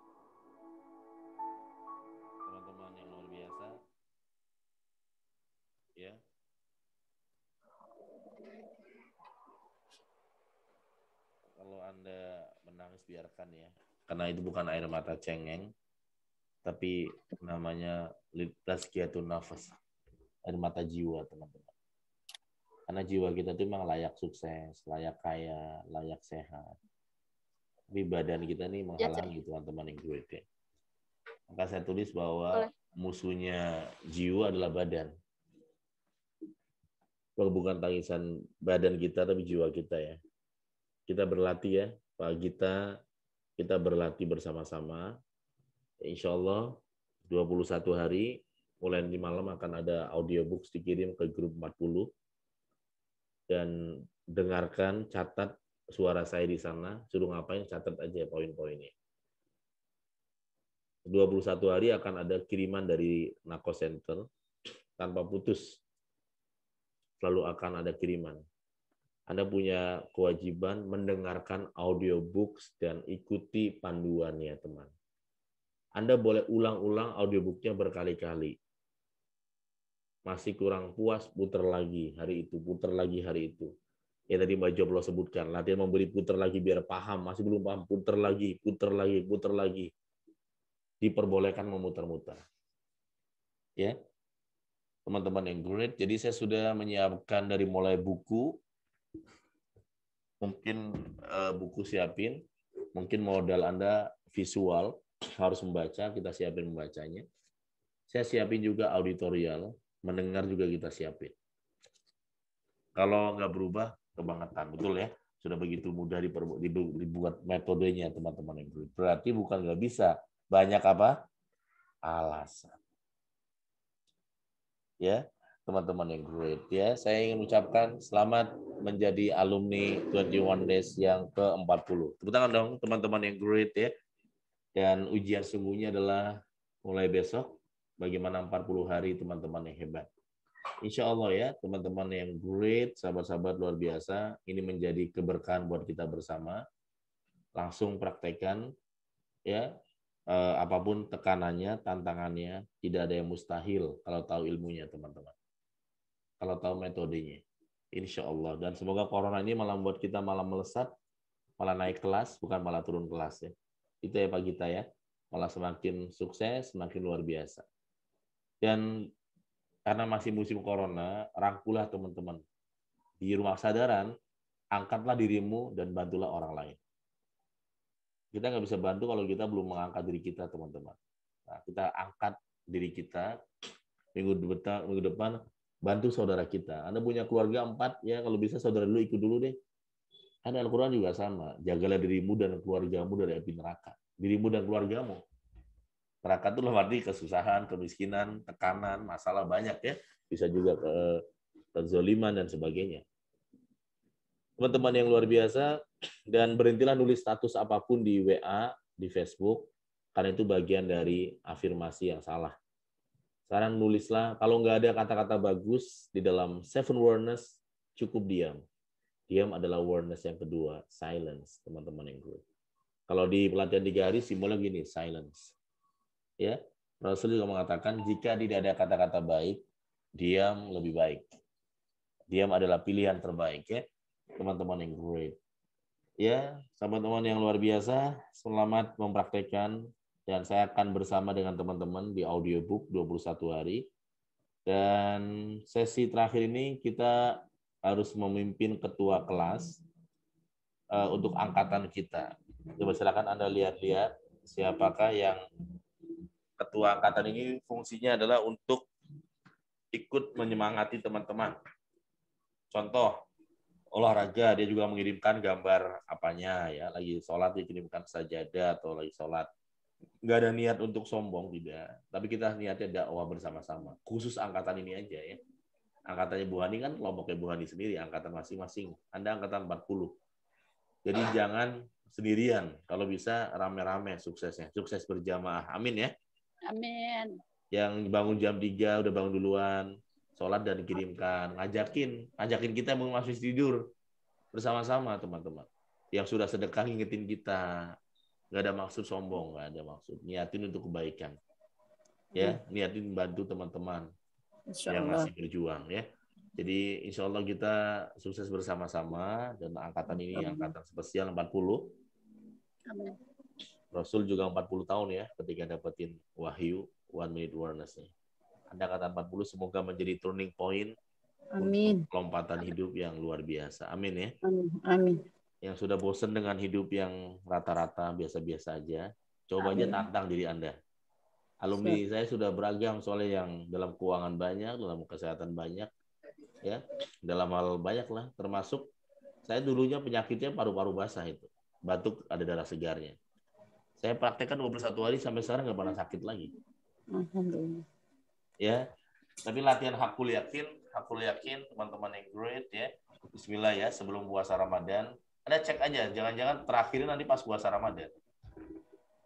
teman-teman yang luar biasa, ya. Kalau Anda menangis biarkan ya, karena itu bukan air mata cengeng, tapi namanya tazkiyatun nafas, air mata jiwa, teman-teman. Karena jiwa kita itu memang layak sukses, layak kaya, layak sehat. Tapi badan kita nih menghalangi, teman-teman yang great ya. Maka saya tulis bahwa musuhnya jiwa adalah badan. Kalau bukan tangisan badan kita, tapi jiwa kita ya. Kita berlatih ya, Pak Gita, kita berlatih bersama-sama. Insya Allah 21 hari, mulai nanti malam akan ada audiobooks dikirim ke grup 40. Dan dengarkan, catat suara saya di sana, suruh ngapain, catat aja poin-poinnya. 21 hari akan ada kiriman dari Nako Center, tanpa putus. Selalu akan ada kiriman. Anda punya kewajiban mendengarkan audiobooks dan ikuti panduannya, teman. Anda boleh ulang-ulang audiobooknya berkali-kali. Masih kurang puas, putar lagi hari itu, putar lagi hari itu. Ya tadi Mbak Joblo sebutkan, latihan memberi putar lagi biar paham, masih belum paham, putar lagi, putar lagi, putar lagi. Diperbolehkan memutar-mutar. Ya. Teman-teman yang great, jadi saya sudah menyiapkan dari mulai buku, mungkin buku siapin, mungkin modal Anda visual, harus membaca, kita siapin membacanya. Saya siapin juga auditorial, mendengar juga kita siapin. Kalau nggak berubah, kebangetan. Betul ya? Sudah begitu mudah dibuat metodenya, teman-teman yang great. Berarti bukan nggak bisa. Banyak apa? Alasan. Ya, teman-teman yang great ya. Saya ingin ucapkan selamat menjadi alumni 21 Days yang ke-40. Tepuk tangan dong teman-teman yang great ya. Dan ujian sungguhnya adalah mulai besok bagaimana 40 hari teman-teman yang hebat. Insya Allah ya, teman-teman yang great, sahabat-sahabat luar biasa, ini menjadi keberkahan buat kita bersama. Langsung praktekkan ya. Apapun tekanannya, tantangannya, tidak ada yang mustahil kalau tahu ilmunya, teman-teman. Kalau tahu metodenya. Insya Allah. Dan semoga corona ini malah membuat kita malah melesat, malah naik kelas, bukan malah turun kelas. Ya. Itu ya Pak Gita ya. Malah semakin sukses, semakin luar biasa. Dan karena masih musim corona, rangkulah teman-teman. Di rumah kesadaran, angkatlah dirimu dan bantulah orang lain. Kita nggak bisa bantu kalau kita belum mengangkat diri kita, teman-teman. Nah, kita angkat diri kita, minggu depan, bantu saudara kita. Anda punya keluarga 4, ya kalau bisa saudara dulu ikut dulu deh. Ada Al-Quran juga sama. Jagalah dirimu dan keluargamu dari api neraka. Dirimu dan keluargamu. Neraka itu arti kesusahan, kemiskinan, tekanan, masalah banyak ya. Bisa juga kezaliman dan sebagainya. Teman-teman yang luar biasa, dan berhentilah nulis status apapun di WA, di Facebook, karena itu bagian dari afirmasi yang salah. Sekarang nulislah, kalau nggak ada kata-kata bagus di dalam 7 awareness, cukup diam. Diam adalah awareness yang kedua, silence, teman-teman yang good. Kalau di pelatihan 3 hari simbolnya gini, silence. Ya, Rasul juga mengatakan jika tidak ada kata-kata baik, diam lebih baik. Diam adalah pilihan terbaik ya, teman-teman yang great. Ya, teman-teman yang luar biasa, selamat mempraktekkan dan saya akan bersama dengan teman-teman di audiobook 21 hari. Dan sesi terakhir ini kita harus memimpin ketua kelas untuk angkatan kita. Coba silakan Anda lihat-lihat siapakah yang ketua angkatan ini fungsinya adalah untuk ikut menyemangati teman-teman. Contoh, olahraga, dia juga mengirimkan gambar apanya ya, lagi sholat dikirimkan sajadah atau lagi sholat. Nggak ada niat untuk sombong, tidak. Tapi kita niatnya dakwah bersama-sama. Khusus angkatan ini aja ya. Angkatannya Bu Hani kan kelompoknya Bu Hani sendiri, angkatan masing-masing. Anda angkatan 40. Jadi jangan sendirian. Kalau bisa rame-rame suksesnya. Sukses berjamaah. Amin ya. Amin. Yang bangun jam 3 udah bangun duluan. Sholat dan dikirimkan. Ngajakin kita mau masih tidur. Bersama-sama teman-teman. Yang sudah sedekah ngingetin kita. Nggak ada maksud sombong, nggak ada maksud. Niatin untuk kebaikan. Ya, niatin bantu teman-teman yang masih berjuang ya. Jadi insya Allah kita sukses bersama-sama dan angkatan ini angkatan spesial 40. Amin. Rasul juga 40 tahun ya ketika dapetin wahyu 1 minute awareness-nya. Anda angkatan 40 semoga menjadi turning point. Amin. Untuk lompatan hidup yang luar biasa. Amin ya. Amin. Yang sudah bosan dengan hidup yang rata-rata biasa-biasa aja, coba aja tantang diri Anda. Alumni saya sudah beragam soalnya yang dalam keuangan banyak, dalam kesehatan banyak, ya, dalam hal banyak lah. Termasuk saya dulunya penyakitnya paru-paru basah itu, batuk ada darah segarnya. Saya praktekkan 21 hari sampai sekarang nggak pernah sakit lagi. Alhamdulillah. Ya, tapi latihan hakul yakin teman-teman yang great ya. Bismillah ya, sebelum puasa Ramadan. Anda cek aja, jangan-jangan terakhirin nanti pas puasa Ramadan.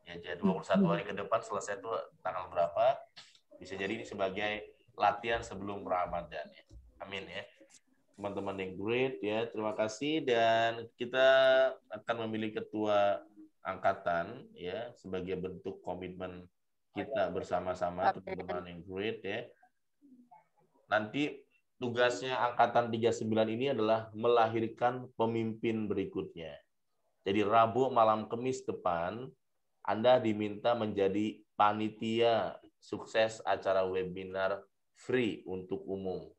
Ya, jadi 21 hari ke depan selesai itu tanggal berapa, bisa jadi ini sebagai latihan sebelum Ramadan. Ya. Amin ya. Teman-teman yang great ya, terima kasih. Dan kita akan memilih ketua angkatan ya, sebagai bentuk komitmen kita bersama-sama teman-teman yang great ya. Nanti tugasnya angkatan 39 ini adalah melahirkan pemimpin berikutnya. Jadi Rabu malam Kamis depan, Anda diminta menjadi panitia sukses acara webinar free untuk umum.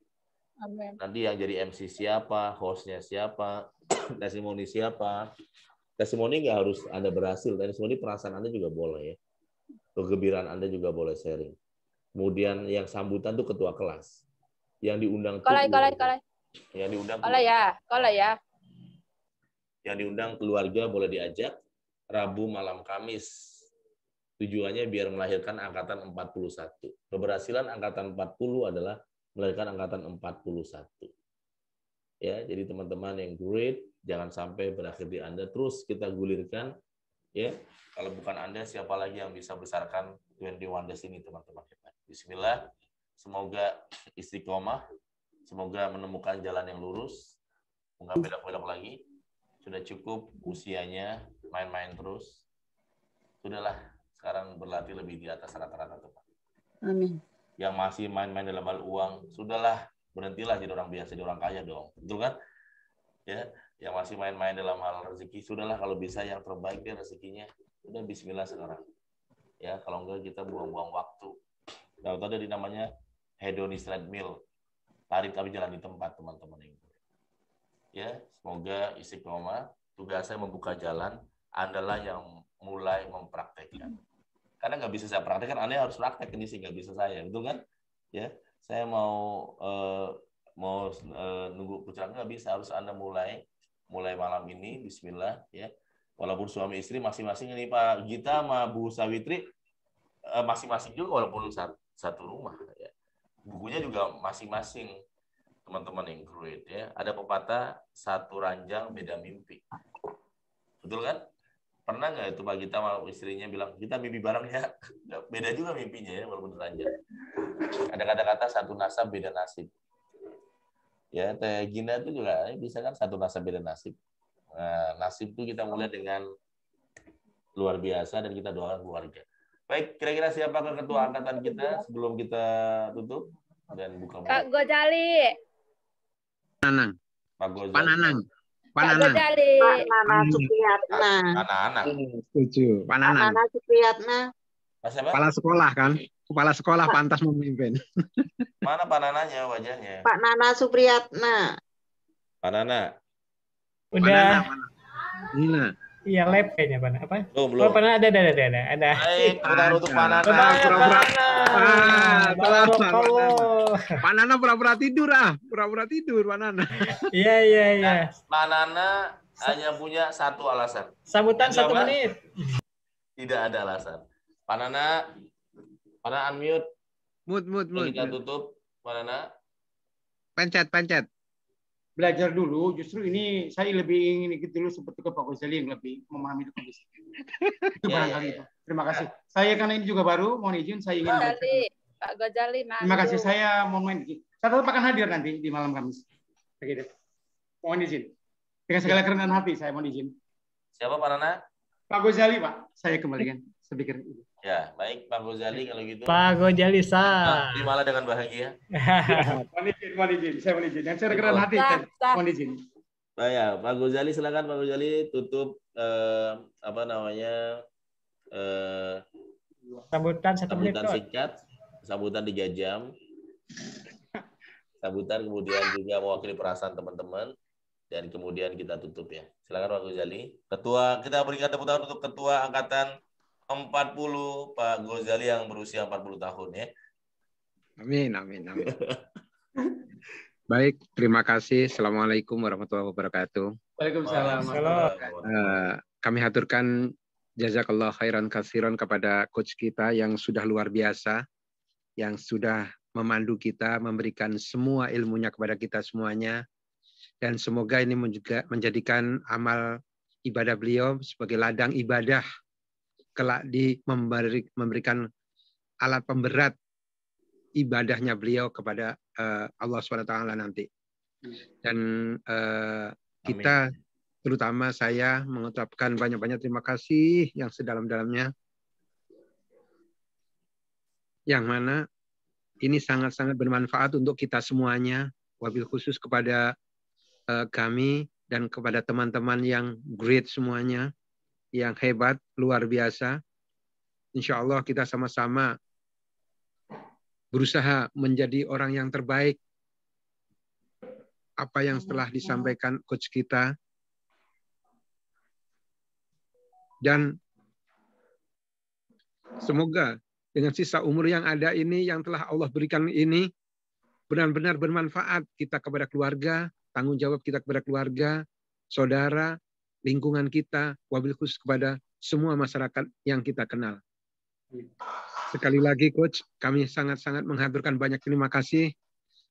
Amin. Nanti yang jadi MC siapa, hostnya siapa, testimoni siapa. Testimoni nggak harus Anda berhasil, testimoni perasaan Anda juga boleh ya. Kegembiraan Anda juga boleh sharing. Kemudian yang sambutan tuh ketua kelas. Yang diundang Kolai. Yang diundang ya. Yang diundang keluarga boleh diajak Rabu malam Kamis. Tujuannya biar melahirkan angkatan 41. Keberhasilan angkatan 40 adalah melahirkan angkatan 41. Ya, jadi teman-teman yang great, jangan sampai berakhir di Anda. Terus kita gulirkan ya. Kalau bukan Anda, siapa lagi yang bisa besarkan 21 Days ini, teman-teman. Bismillah. Semoga istiqomah, semoga menemukan jalan yang lurus, nggak belok-belok lagi. Sudah cukup usianya main-main terus. Sudahlah, sekarang berlatih lebih di atas rata-rata teman. Amin. Yang masih main-main dalam hal uang, sudahlah, berhentilah jadi orang biasa, jadi orang kaya dong. Betul kan? Ya, yang masih main-main dalam hal rezeki, sudahlah kalau bisa yang terbaik deh rezekinya. Udah bismillah sekarang. Ya, kalau enggak kita buang-buang waktu. Tahu tadi namanya hedonist treadmill, tarik tapi jalan di tempat, teman-teman ini. Ya, semoga istiqomah. Tugas saya membuka jalan, Andalah yang mulai mempraktekkan. Karena nggak bisa saya praktekkan, Anda harus praktek ini sih, nggak bisa saya, betul kan? Ya, saya mau nunggu puncak nggak bisa, harus Anda mulai malam ini, Bismillah ya. Walaupun suami istri masing-masing ini Pak Gita sama Bu Sawitri masing-masing juga walaupun satu rumah ya. Bukunya juga masing-masing, teman-teman yang great ya. Ada pepatah satu ranjang beda mimpi. Betul kan? Pernah nggak itu Pak Gita sama istrinya bilang, kita mimpi bareng ya? Beda juga mimpinya ya, walaupun ranjang. Ada kata-kata satu nasab beda nasib. Ya, Teh Gina itu juga bisa kan satu nasab beda nasib. Nah, nasib itu kita mulai dengan luar biasa dan kita doakan keluarga. Baik, kira-kira siapa ketua angkatan kita sebelum kita tutup dan buka mulut? Kak Gojali. Nanang. Pak Gojali. Pananang. Kak Gojali. Pak Nana Supriyatna. Anak-anak. Setuju. Pak Pananang. Nana Supriyatna. Kepala sekolah kan? Kepala sekolah pantas memimpin. Mana Pak Nananya wajahnya? Pak Nana Supriyatna. Pak Nana. Udah. Nina. Iya, lab kayaknya Pak. Apa? Belum. Oh, Pak Nana ada. Baik, tangan untuk Pak Nana. Pura-pura. Barakallah. Pak Nana pura-pura tidur Pura-pura tidur Pak Nana. Iya. Pak Nana hanya punya satu alasan. Sambutan Yang 1 apa? menit. Tidak ada alasan. Pak Nana unmute. Mute. Kita tutup, Pak Nana. Pencet. Belajar dulu, justru ini saya lebih ingin ikut dulu seperti ke Pak Gozali yang lebih memahami itu kondisi. Itu barangkali itu. Terima kasih. Saya karena ini juga baru, mohon izin saya ingin baca. Pak Gojali. Terima kasih, saya mohon main izin. Saya tetap akan hadir nanti di malam Kamis. Begitu. Mohon izin. Dengan segala kerendahan hati saya mohon izin. Siapa Pak Nana? Pak Gozali, Pak. Saya kembalikan. Saya itu. Ya, baik Pak Gozali kalau gitu. Pak Gojali sah. Terimalah dengan bahagia. Mohon izin. Saya mohon izin. Yang saya kerendahan hati, saya mohon izin. Nah, ya, Pak Gozali silakan Pak Gozali tutup Sambutan 1 menit. Sambutan singkat, sambutan 3 jam. Sambutan kemudian juga mewakili perasaan teman-teman dan kemudian kita tutup ya. Silakan Pak Gozali. Ketua, kita berikan tepuk tangan untuk Ketua Angkatan 40 Pak Gozali yang berusia 40 tahun ya. Amin. Baik, terima kasih. Assalamualaikum warahmatullahi wabarakatuh. Waalaikumsalam. Kami haturkan jazakallah khairan katsiran kepada coach kita yang sudah luar biasa, yang sudah memandu kita, memberikan semua ilmunya kepada kita semuanya. Dan semoga ini juga menjadikan amal ibadah beliau sebagai ladang ibadah kelak memberikan alat pemberat ibadahnya beliau kepada Allah SWT nanti. Dan kita, terutama saya, mengucapkan banyak-banyak terima kasih yang sedalam-dalamnya. Yang mana ini sangat-sangat bermanfaat untuk kita semuanya, wabil khusus kepada kami dan kepada teman-teman yang great semuanya, yang hebat, luar biasa. Insya Allah kita sama-sama berusaha menjadi orang yang terbaik. Apa yang telah disampaikan coach kita. Dan semoga dengan sisa umur yang ada ini, yang telah Allah berikan ini, benar-benar bermanfaat kita kepada keluarga, tanggung jawab kita kepada keluarga, saudara, lingkungan kita, wabil khusus kepada semua masyarakat yang kita kenal. Sekali lagi coach, kami sangat-sangat menghaturkan banyak terima kasih.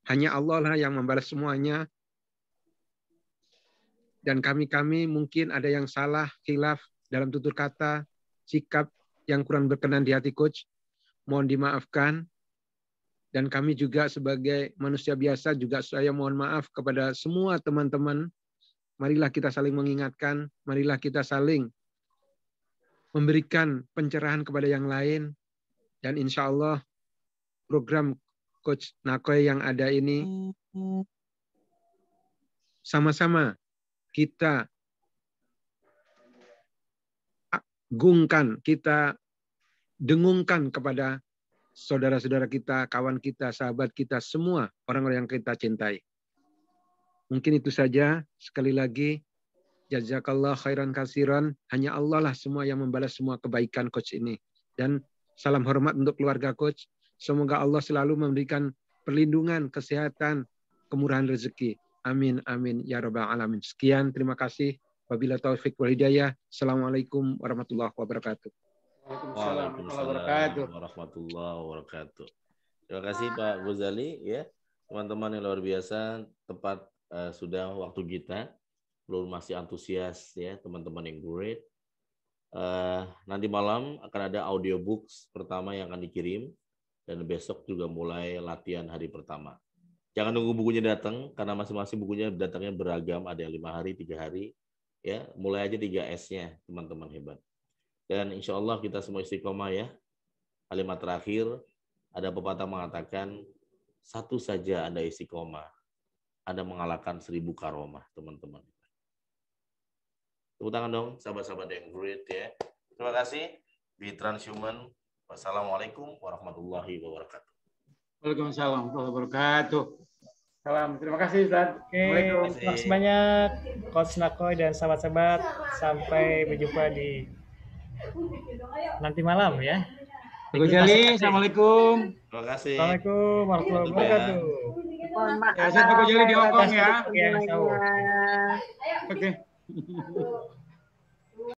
Hanya Allah lah yang membalas semuanya. Dan kami mungkin ada yang salah, khilaf dalam tutur kata, sikap yang kurang berkenan di hati coach. Mohon dimaafkan. Dan kami juga sebagai manusia biasa juga saya mohon maaf kepada semua teman-teman. Marilah kita saling mengingatkan, marilah kita saling memberikan pencerahan kepada yang lain. Dan insya Allah program Coach Nakoy yang ada ini sama-sama kita agungkan, kita dengungkan kepada saudara-saudara kita, kawan kita, sahabat kita, semua orang-orang yang kita cintai. Mungkin itu saja. Sekali lagi, jazakallah khairan katsiran. Hanya Allah lah semua yang membalas semua kebaikan coach ini. Dan salam hormat untuk keluarga coach. Semoga Allah selalu memberikan perlindungan, kesehatan, kemurahan rezeki. Amin, amin, ya rabbal alamin. Sekian, terima kasih. Wabillahi taufik wal hidayah. Assalamualaikum warahmatullahi wabarakatuh. Waalaikumsalam warahmatullahi wabarakatuh. Terima kasih Pak Gozali ya. Teman-teman yang luar biasa, tepat sudah waktu kita. Belum masih antusias ya, teman-teman yang great. Nanti malam akan ada audiobooks pertama yang akan dikirim dan besok juga mulai latihan hari pertama. Jangan nunggu bukunya datang karena masing-masing bukunya datangnya beragam, ada yang 5 hari, 3 hari. Ya, mulai aja 3S-nya, teman-teman hebat. Dan insya Allah kita semua istiqomah ya. Kalimat terakhir, ada pepatah mengatakan, satu saja Anda istiqomah, Anda mengalahkan 1000 karomah, teman-teman. Tepuk tangan dong, sahabat-sahabat yang great ya. Terima kasih. Be transhuman. Wassalamualaikum warahmatullahi wabarakatuh. Waalaikumsalam warahmatullahi wabarakatuh. Salam. Terima kasih, Ustaz. Oke, terima kasih banyak Coach Nakoy dan sahabat-sahabat. Sampai berjumpa di nanti malam ya. Coach Jali, assalamualaikum. Terima kasih. Assalamualaikum warahmatullahi wabarakatuh. Ya, saya Coach Jali di Hongkong ya. Ya, Oke.